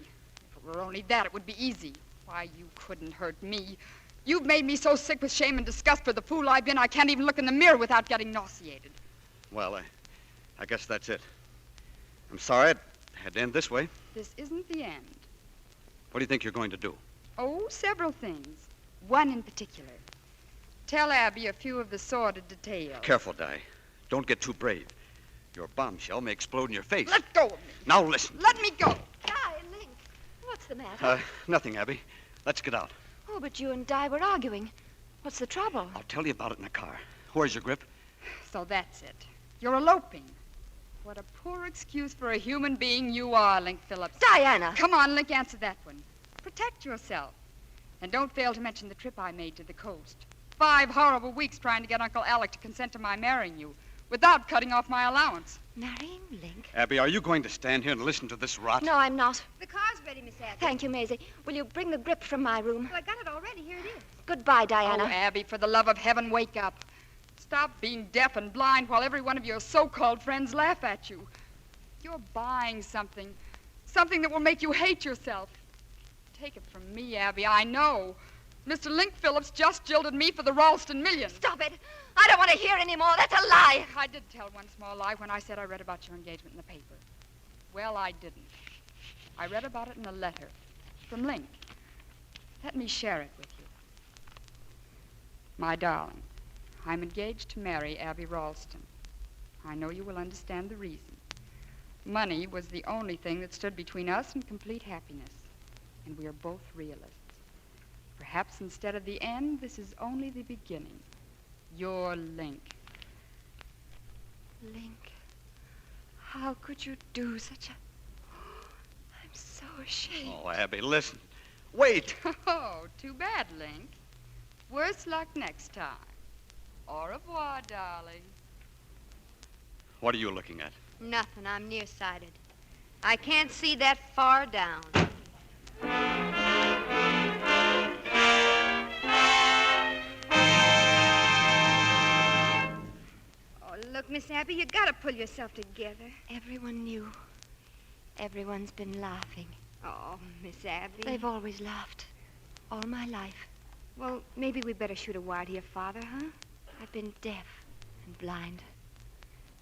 If it were only that, it would be easy. Why, you couldn't hurt me. You've made me so sick with shame and disgust for the fool I've been, I can't even look in the mirror without getting nauseated. Well, I guess that's it. I'm sorry it had to end this way. This isn't the end. What do you think you're going to do? Oh, several things. One in particular. Tell Abby a few of the sordid details. Careful, Di. Don't get too brave. Your bombshell may explode in your face. Let go of me. Now listen. Let me go. Di, Link. What's the matter? Nothing, Abby. Let's get out. Oh, but you and Di were arguing. What's the trouble? I'll tell you about it in the car. Where's your grip? So that's it. You're eloping. What a poor excuse for a human being you are, Link Phillips. Diana! Come on, Link, answer that one. Protect yourself. And don't fail to mention the trip I made to the coast. 5 horrible weeks trying to get Uncle Alec to consent to my marrying you without cutting off my allowance. Marrying Link? Abby, are you going to stand here and listen to this rot? No, I'm not. The car's ready, Miss Abby. Thank you, Maisie. Will you bring the grip from my room? Well, I got it already. Here it is. Goodbye, Diana. Oh, Abby, for the love of heaven, wake up. Stop being deaf and blind while every one of your so-called friends laugh at you. You're buying something that will make you hate yourself. Take it from me, Abby, I know. Mr. Link Phillips just jilted me for the Ralston million. Stop it. I don't want to hear any more. That's a lie. I did tell one small lie when I said I read about your engagement in the paper. Well, I didn't. I read about it in a letter from Link. Let me share it with you. My darling, I'm engaged to marry Abby Ralston. I know you will understand the reason. Money was the only thing that stood between us and complete happiness. And we are both realists. Perhaps instead of the end, this is only the beginning. Your Link. Link, how could you do such a... I'm so ashamed. Oh, Abby, listen. Wait. Oh, too bad, Link. Worse luck next time. Au revoir, darling. What are you looking at? Nothing. I'm nearsighted. I can't see that far down. Oh, look, Miss Abby, you gotta pull yourself together. Everyone knew. Everyone's been laughing. Oh, Miss Abby. They've always laughed. All my life. Well, maybe we better shoot a wire to your father, huh? I've been deaf and blind.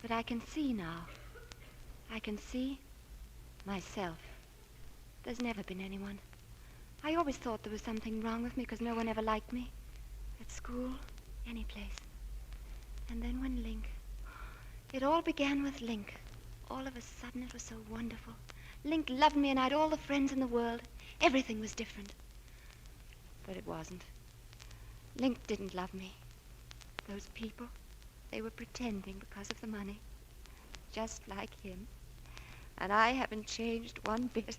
But I can see now. I can see myself. There's never been anyone. I always thought there was something wrong with me because no one ever liked me. At school, any place. And then when Link... It all began with Link. All of a sudden it was so wonderful. Link loved me and I had all the friends in the world. Everything was different. But it wasn't. Link didn't love me. Those people, they were pretending because of the money. Just like him. And I haven't changed one bit.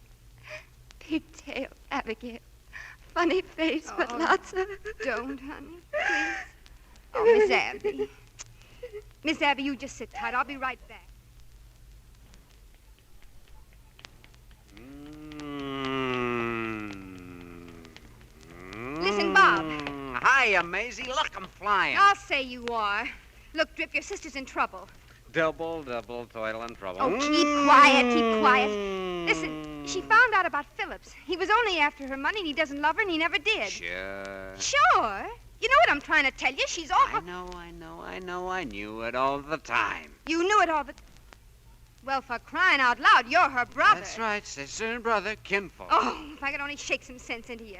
Pigtail, Abigail. Funny face, but lots of... Don't, honey. Please. Oh, Miss Abby. Miss Abby, you just sit tight. I'll be right back. Listen, Bob. Hiya, Maisie. Look, I'm flying. I'll say you are. Look, Drip, your sister's in trouble. Double, toil and trouble. Oh, keep quiet, keep quiet. Listen, she found out about Phillips. He was only after her money, and he doesn't love her, and he never did. Sure. Sure? You know what I'm trying to tell you? She's awful... I knew it all the time. You knew it all the... Well, for crying out loud, you're her brother. That's right, sister and brother, kinfolk. Oh, if I could only shake some sense into you.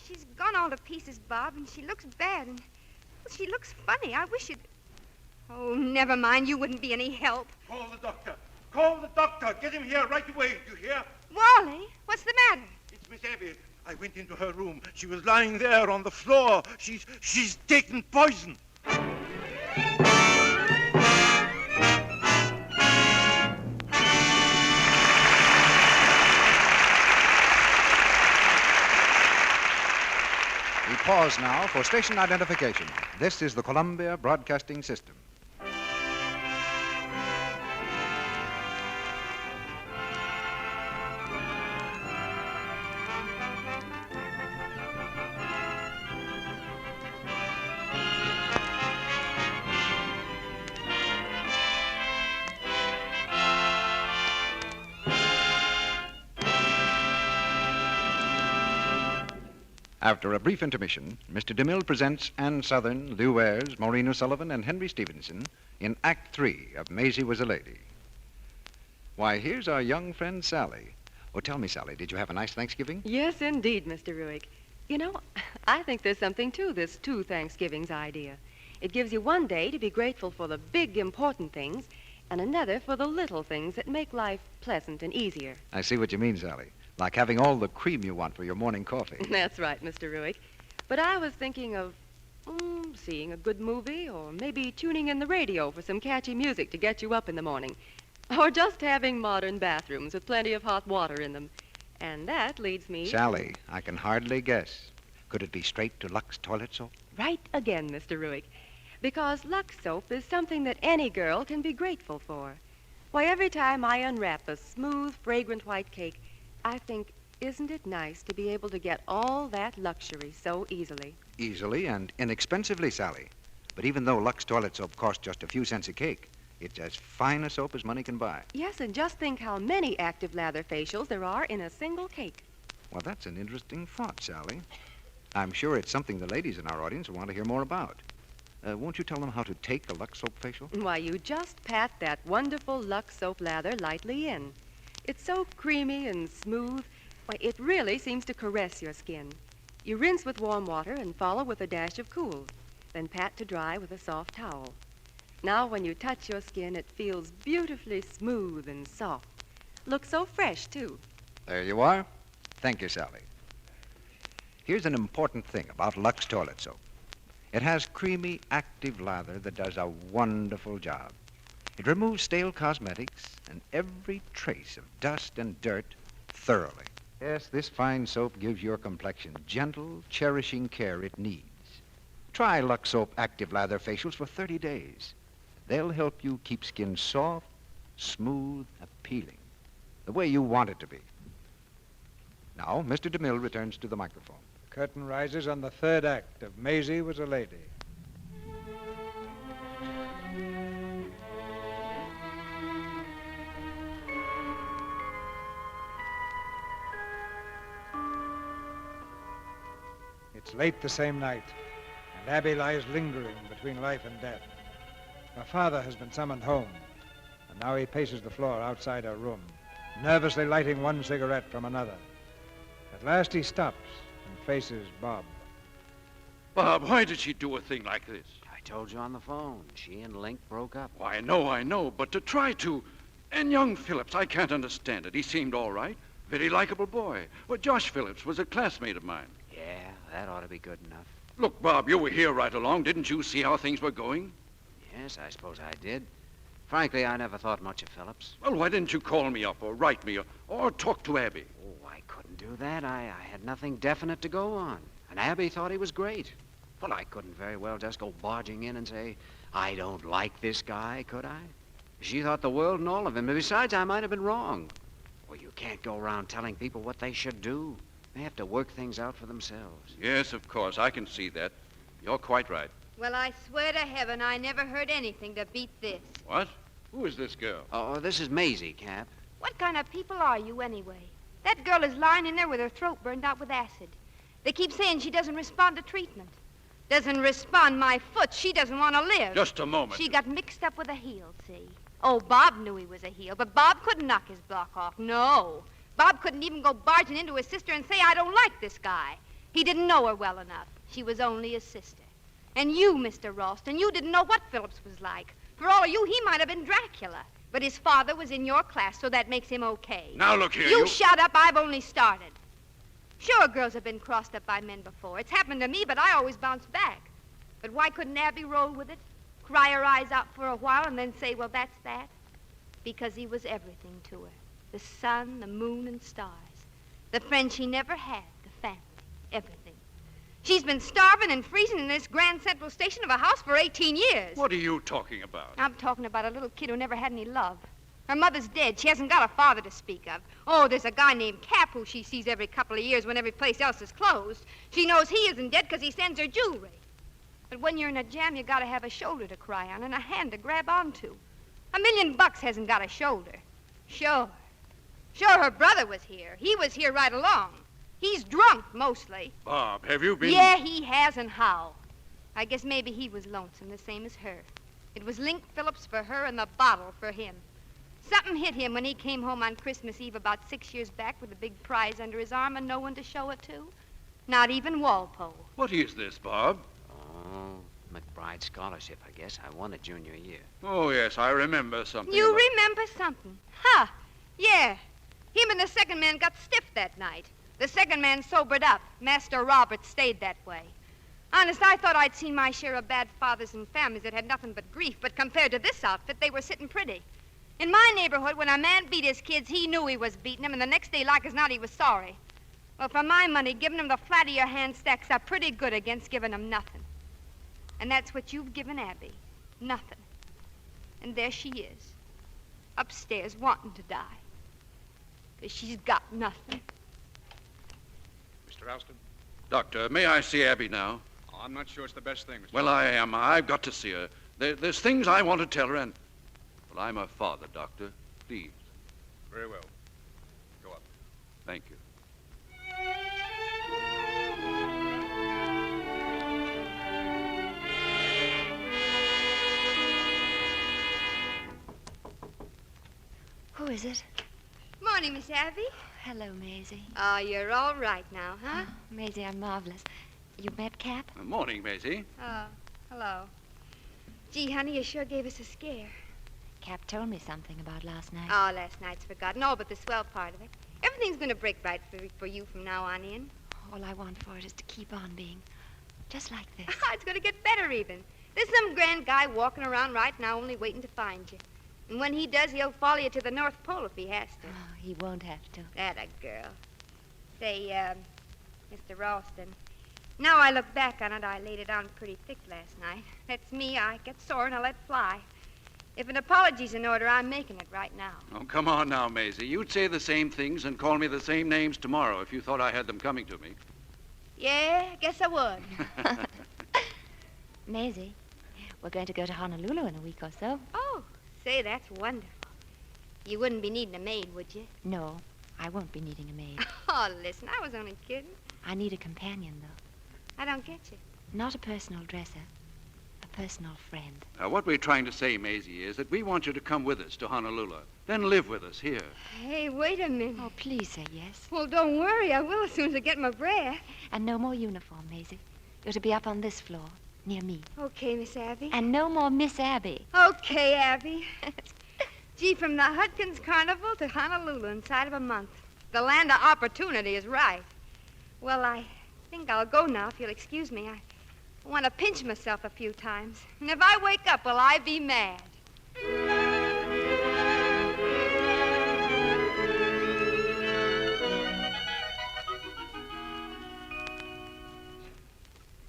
She's gone all to pieces, Bob, and she looks bad, and she looks funny. I wish you'd... Oh, never mind. You wouldn't be any help. Call the doctor. Call the doctor. Get him here right away. You hear? Wally, what's the matter? It's Miss Abby. I went into her room. She was lying there on the floor. She's taken poison. We pause now for station identification. This is the Columbia Broadcasting System. After a brief intermission, Mr. DeMille presents Ann Southern, Lew Ayres, Maureen O'Sullivan, and Henry Stevenson in Act 3 of Maisie Was a Lady. Why, here's our young friend Sally. Oh, tell me, Sally, did you have a nice Thanksgiving? Yes, indeed, Mr. Ruick. You know, I think there's something to this two Thanksgivings idea. It gives you one day to be grateful for the big, important things, and another for the little things that make life pleasant and easier. I see what you mean, Sally. Like having all the cream you want for your morning coffee. That's right, Mr. Ruick. But I was thinking of seeing a good movie, or maybe tuning in the radio for some catchy music to get you up in the morning. Or just having modern bathrooms with plenty of hot water in them. And that leads me... Sally, I can hardly guess. Could it be straight to Lux toilet soap? Right again, Mr. Ruick. Because Lux soap is something that any girl can be grateful for. Why, every time I unwrap a smooth, fragrant white cake, I think, isn't it nice to be able to get all that luxury so easily? Easily and inexpensively, Sally. But even though Lux toilet soap costs just a few cents a cake, it's as fine a soap as money can buy. Yes, and just think how many active lather facials there are in a single cake. Well, that's an interesting thought, Sally. I'm sure it's something the ladies in our audience will want to hear more about. Won't you tell them how to take a Lux soap facial? Why, you just pat that wonderful Lux soap lather lightly in. It's so creamy and smooth. Why, it really seems to caress your skin. You rinse with warm water and follow with a dash of cool. Then pat to dry with a soft towel. Now, when you touch your skin, it feels beautifully smooth and soft. Looks so fresh, too. There you are. Thank you, Sally. Here's an important thing about Lux toilet soap. It has creamy, active lather that does a wonderful job. It removes stale cosmetics and every trace of dust and dirt thoroughly. Yes, this fine soap gives your complexion gentle, cherishing care it needs. Try Lux Soap Active Lather Facials for 30 days. They'll help you keep skin soft, smooth, appealing, the way you want it to be. Now, Mr. DeMille returns to the microphone. Curtain rises on the third act of Maisie Was a Lady. It's late the same night, and Abby lies lingering between life and death. Her father has been summoned home, and now he paces the floor outside her room, nervously lighting one cigarette from another. At last he stops and faces Bob. Bob, why did she do a thing like this? I told you on the phone. She and Link broke up. Why, I know, but to try to... And young Phillips, I can't understand it. He seemed all right. Very likable boy. Well, Josh Phillips was a classmate of mine. Yeah, that ought to be good enough. Look, Bob, you were here right along. Didn't you see how things were going? Yes, I suppose I did. Frankly, I never thought much of Phillips. Well, why didn't you call me up or write me or talk to Abby? Oh, I couldn't do that. I had nothing definite to go on. And Abby thought he was great. Well, I couldn't very well just go barging in and say, I don't like this guy, could I? She thought the world and all of him. And besides, I might have been wrong. Well, you can't go around telling people what they should do. They have to work things out for themselves. Yes, of course. I can see that. You're quite right. Well, I swear to heaven I never heard anything to beat this. What? Who is this girl? Oh, this is Maisie, Cap. What kind of people are you, anyway? That girl is lying in there with her throat burned out with acid. They keep saying she doesn't respond to treatment. Doesn't respond my foot. She doesn't want to live. Just a moment. She got mixed up with a heel, see? Oh, Bob knew he was a heel, but Bob couldn't knock his block off. No. Bob couldn't even go barging into his sister and say, I don't like this guy. He didn't know her well enough. She was only his sister. And you, Mr. Ralston, you didn't know what Phillips was like. For all of you, he might have been Dracula. But his father was in your class, so that makes him okay. Now, look here, You shut up. I've only started. Sure, girls have been crossed up by men before. It's happened to me, but I always bounce back. But why couldn't Abby roll with it? Cry her eyes out for a while and then say, well, that's that? Because he was everything to her. The sun, the moon, and stars. The friend she never had, the family, everything. She's been starving and freezing in this Grand Central Station of a house for 18 years. What are you talking about? I'm talking about a little kid who never had any love. Her mother's dead. She hasn't got a father to speak of. Oh, there's a guy named Cap who she sees every couple of years when every place else is closed. She knows he isn't dead because he sends her jewelry. But when you're in a jam, you gotta have a shoulder to cry on and a hand to grab onto. $1 million hasn't got a shoulder. Sure. Sure, her brother was here. He was here right along. He's drunk, mostly. Bob, have you been... Yeah, he has, and how? I guess maybe he was lonesome, the same as her. It was Link Phillips for her and the bottle for him. Something hit him when he came home on Christmas Eve about 6 years back with a big prize under his arm and no one to show it to. Not even Walpole. What is this, Bob? Oh, McBride Scholarship, I guess. I won it junior year. Oh, yes, I remember something. You about... remember something? Huh. Yeah. Him and the second man got stiff that night. The second man sobered up. Master Roberts stayed that way. Honest, I thought I'd seen my share of bad fathers and families that had nothing but grief, but compared to this outfit, they were sitting pretty. In my neighborhood, when a man beat his kids, he knew he was beating them, and the next day, like as not, he was sorry. Well, for my money, giving them the flat of your hand stacks up pretty good against giving them nothing. And that's what you've given Abby. Nothing. And there she is, upstairs wanting to die. Because she's got nothing. Mr. Alston? Doctor, may I see Abby now? Oh, I'm not sure it's the best thing, Mr. Well, I am. I've got to see her. There's things I want to tell her, and... Well, I'm her father, Doctor. Please. Very well. Go up. Thank you. Who is it? Morning, Miss Abby. Hello, Maisie. Oh, you're all right now, huh? Oh, Maisie, I'm marvelous. You met Cap? Morning, Maisie. Oh, hello. Gee, honey, you sure gave us a scare. Cap told me something about last night. Oh, last night's forgotten, all but the swell part of it. Everything's going to break right for you from now on in. All I want for it is to keep on being just like this. It's going to get better even. There's some grand guy walking around right now only waiting to find you. And when he does, he'll follow you to the North Pole if he has to. Oh, he won't have to. That a girl. Say, Mr. Ralston, now I look back on it, I laid it on pretty thick last night. That's me. I get sore and I let fly. If an apology's in order, I'm making it right now. Oh, come on now, Maisie. You'd say the same things and call me the same names tomorrow if you thought I had them coming to me. Yeah, guess I would. Maisie, we're going to go to Honolulu in a week or so. Oh, say, that's wonderful. You wouldn't be needing a maid, would you? No, I won't be needing a maid. Oh, listen, I was only kidding. I need a companion, though. I don't get you. Not a personal dresser, a personal friend. What we're trying to say, Maisie, is that we want you to come with us to Honolulu, then live with us here. Hey, wait a minute. Oh, please say yes. Well, don't worry. I will as soon as I get my breath. And no more uniform, Maisie. You're to be up on this floor, near me. Okay, Miss Abby. And no more Miss Abby. Okay, Abby. Gee, from the Hudkins Carnival to Honolulu inside of a month. The land of opportunity is right. Well, I think I'll go now, if you'll excuse me. I want to pinch myself a few times. And if I wake up, will I be mad?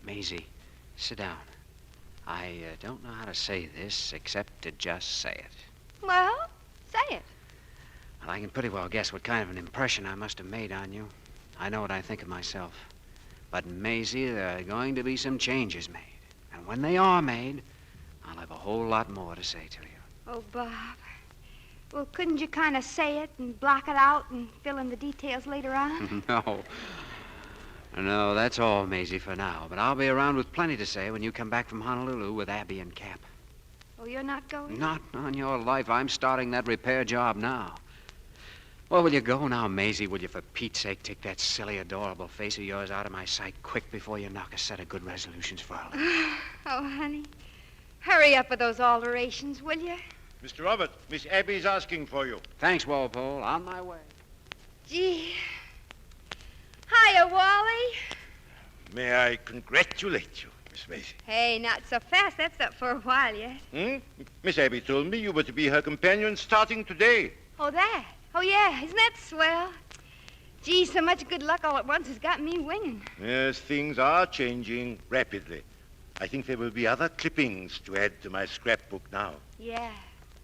Maisie, sit down. I don't know how to say this except to just say it. Well, say it. Well, I can pretty well guess what kind of an impression I must have made on you. I know what I think of myself. But, Maisie, there are going to be some changes made. And when they are made, I'll have a whole lot more to say to you. Oh, Bob. Well, couldn't you kind of say it and block it out and fill in the details later on? No, that's all, Maisie, for now. But I'll be around with plenty to say when you come back from Honolulu with Abby and Cap. Oh, you're not going? Not on your life. I'm starting that repair job now. Well, will you go now, Maisie? Will you, for Pete's sake, take that silly, adorable face of yours out of my sight quick before you knock a set of good resolutions for our life? Oh, honey. Hurry up with those alterations, will you? Mr. Robert, Miss Abby's asking for you. Thanks, Walpole. On my way. Gee. Hiya, Wally. May I congratulate you, Miss Maisie? Hey, not so fast. That's up for a while yet. Miss Abby told me you were to be her companion starting today. Oh, that? Oh, yeah. Isn't that swell? Gee, so much good luck all at once has got me winging. Yes, things are changing rapidly. I think there will be other clippings to add to my scrapbook now. Yeah.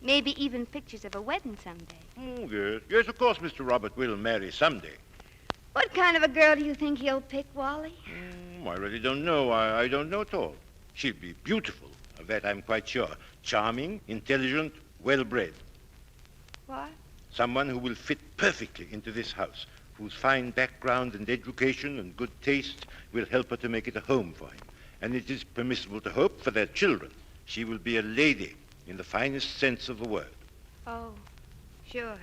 Maybe even pictures of a wedding someday. Oh, yes. Yes, of course, Mr. Robert will marry someday. What kind of a girl do you think he'll pick, Wally? I really don't know. I don't know at all. She'll be beautiful. Of that I'm quite sure. Charming, intelligent, well-bred. What? Someone who will fit perfectly into this house, whose fine background and education and good taste will help her to make it a home for him. And it is permissible to hope for their children. She will be a lady in the finest sense of the word. Oh, sure.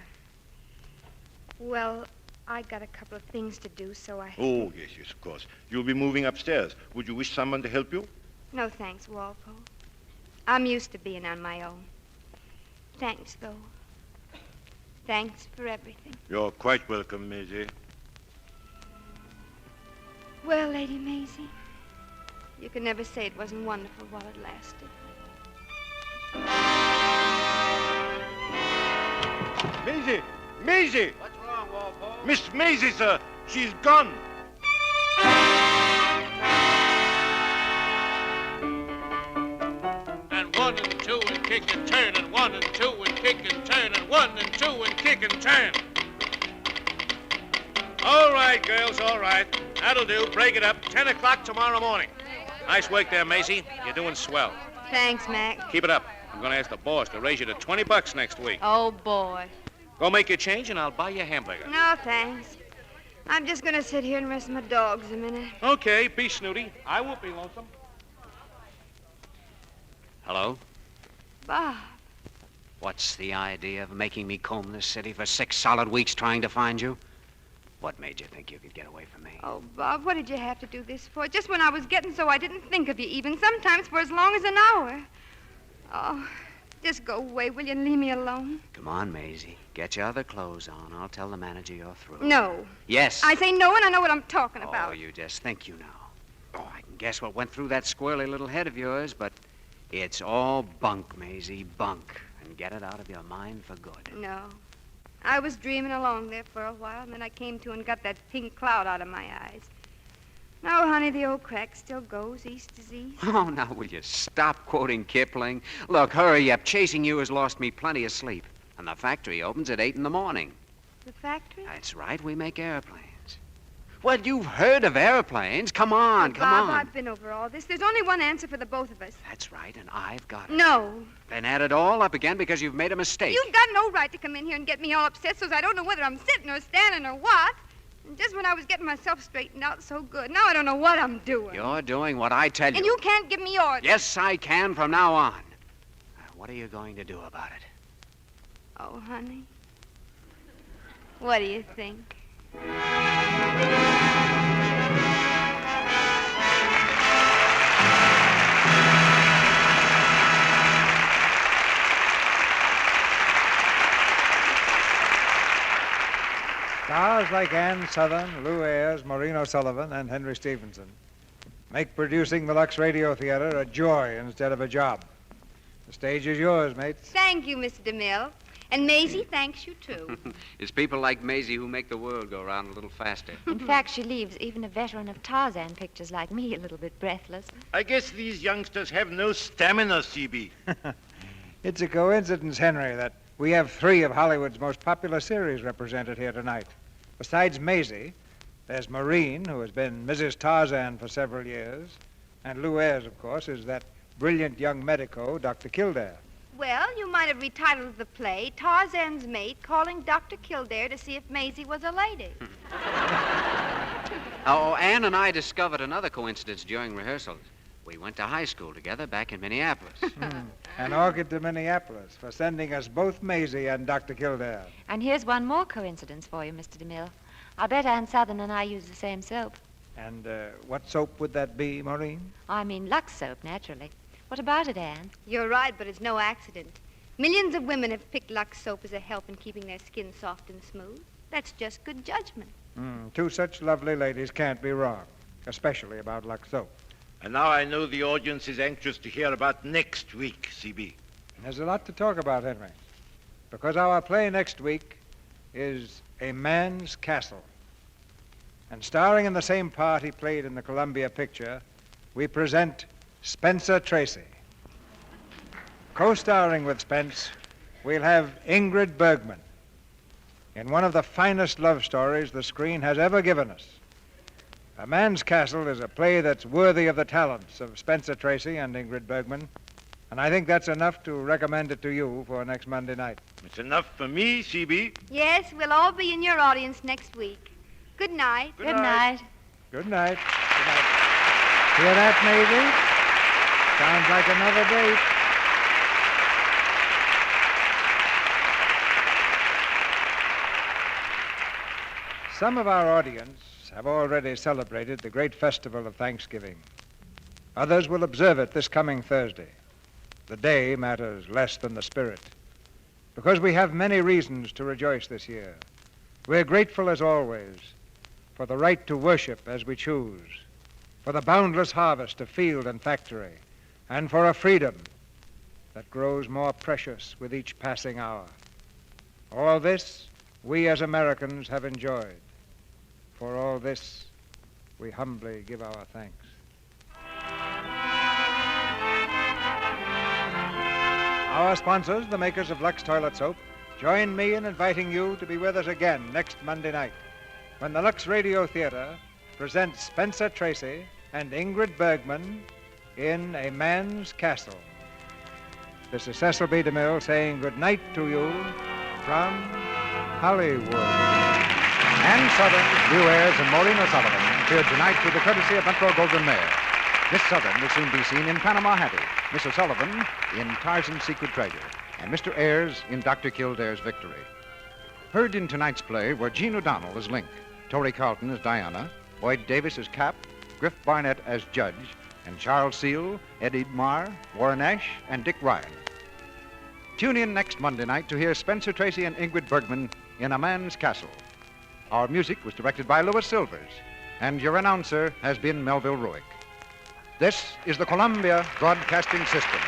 Well, I got a couple of things to do, so I... Oh, yes, of course. You'll be moving upstairs. Would you wish someone to help you? No, thanks, Walpole. I'm used to being on my own. Thanks, though. Thanks for everything. You're quite welcome, Maisie. Well, Lady Maisie, you can never say it wasn't wonderful while it lasted. Maisie! Maisie! What's wrong, Walpole? Miss Maisie, sir. She's gone. And 1 and 2 and kick and turn, and 1 and 2 and kick and turn, and 1 and 2 and kick and turn. All right, girls, all right. That'll do. Break it up. 10 o'clock tomorrow morning. Nice work there, Maisie. You're doing swell. Thanks, Mac. Keep it up. I'm going to ask the boss to raise you to $20 next week. Oh, boy. Go make your change, and I'll buy you a hamburger. No, thanks. I'm just going to sit here and rest my dogs a minute. Okay, be snooty. I won't be lonesome. Hello? Bob. What's the idea of making me comb this city for 6 solid weeks trying to find you? What made you think you could get away from me? Oh, Bob, what did you have to do this for? Just when I was getting so I didn't think of you even, sometimes for as long as an hour. Oh, just go away, will you, and leave me alone? Come on, Maisie. Get your other clothes on. I'll tell the manager you're through. No. Yes. I say no, and I know what I'm talking about. Oh, you just think you know. Oh, I can guess what went through that squirrely little head of yours, but it's all bunk, Maisie, bunk. And get it out of your mind for good. No. I was dreaming along there for a while, and then I came to and got that pink cloud out of my eyes. No, honey, the old crack still goes. East is east. Oh, now, will you stop quoting Kipling? Look, hurry up. Chasing you has lost me plenty of sleep. And the factory opens at 8 in the morning. The factory? That's right, we make airplanes. Well, you've heard of airplanes. Come on, come Bob, on. I've been over all this. There's only one answer for the both of us. That's right, and I've got it. No. Then add it all up again because you've made a mistake. You've got no right to come in here and get me all upset so I don't know whether I'm sitting or standing or what. And just when I was getting myself straightened out so good, now I don't know what I'm doing. You're doing what I tell you. And you can't give me orders. Yes, I can from now on. What are you going to do about it? Oh, honey. What do you think? Stars like Ann Southern, Lou Ayres, Maureen O'Sullivan, and Henry Stevenson make producing the Lux Radio Theater a joy instead of a job. The stage is yours, mates. Thank you, Mr. DeMille. And Maisie thanks you, too. It's people like Maisie who make the world go round a little faster. In fact, she leaves even a veteran of Tarzan pictures like me a little bit breathless. I guess these youngsters have no stamina, CB. It's a coincidence, Henry, that we have 3 of Hollywood's most popular series represented here tonight. Besides Maisie, there's Maureen, who has been Mrs. Tarzan for several years, and Lou Ayres, of course, is that brilliant young medico, Dr. Kildare. Well, you might have retitled the play Tarzan's Mate Calling Dr. Kildare to see if Maisie was a lady. Oh, Ann and I discovered another coincidence during rehearsals. We went to high school together back in Minneapolis. An orchid to Minneapolis for sending us both Maisie and Dr. Kildare. And here's one more coincidence for you, Mr. DeMille. I'll bet Ann Southern and I use the same soap. And what soap would that be, Maureen? I mean Lux soap, naturally. What about it, Ann? You're right, but it's no accident. Millions of women have picked Lux soap as a help in keeping their skin soft and smooth. That's just good judgment. 2 such lovely ladies can't be wrong, especially about Lux soap. And now I know the audience is anxious to hear about next week, CB. There's a lot to talk about, Henry, because our play next week is A Man's Castle. And starring in the same part he played in the Columbia picture, we present Spencer Tracy. Co-starring with Spence, we'll have Ingrid Bergman in one of the finest love stories the screen has ever given us. A Man's Castle is a play that's worthy of the talents of Spencer Tracy and Ingrid Bergman, and I think that's enough to recommend it to you for next Monday night. It's enough for me, CB. Yes, we'll all be in your audience next week. Good night. Good night. Good night. Good night. Hear that, Maisie? Sounds like another date. Some of our audience have already celebrated the great festival of Thanksgiving. Others will observe it this coming Thursday. The day matters less than the spirit, because we have many reasons to rejoice this year. We're grateful, as always, for the right to worship as we choose, for the boundless harvest of field and factory, and for a freedom that grows more precious with each passing hour. All this we as Americans have enjoyed. For all this, we humbly give our thanks. Our sponsors, the makers of Lux Toilet Soap, join me in inviting you to be with us again next Monday night, when the Lux Radio Theater presents Spencer Tracy and Ingrid Bergman in A Man's Castle. This is Cecil B. DeMille saying good night to you from Hollywood. Ann Southern, Lou Ayres, and Maureen O'Sullivan appeared tonight through the courtesy of Metro Goldwyn Mayer. Miss Southern will soon be seen in Panama Hattie, Miss O'Sullivan in Tarzan's Secret Treasure, and Mr. Ayres in Dr. Kildare's Victory. Heard in tonight's play were Gene O'Donnell as Link, Tori Carlton as Diana, Boyd Davis as Cap, Griff Barnett as Judge, and Charles Seal, Eddie Marr, Warren Ash, and Dick Ryan. Tune in next Monday night to hear Spencer Tracy and Ingrid Bergman in A Man's Castle. Our music was directed by Louis Silvers, and your announcer has been Melville Ruick. This is the Columbia Broadcasting System.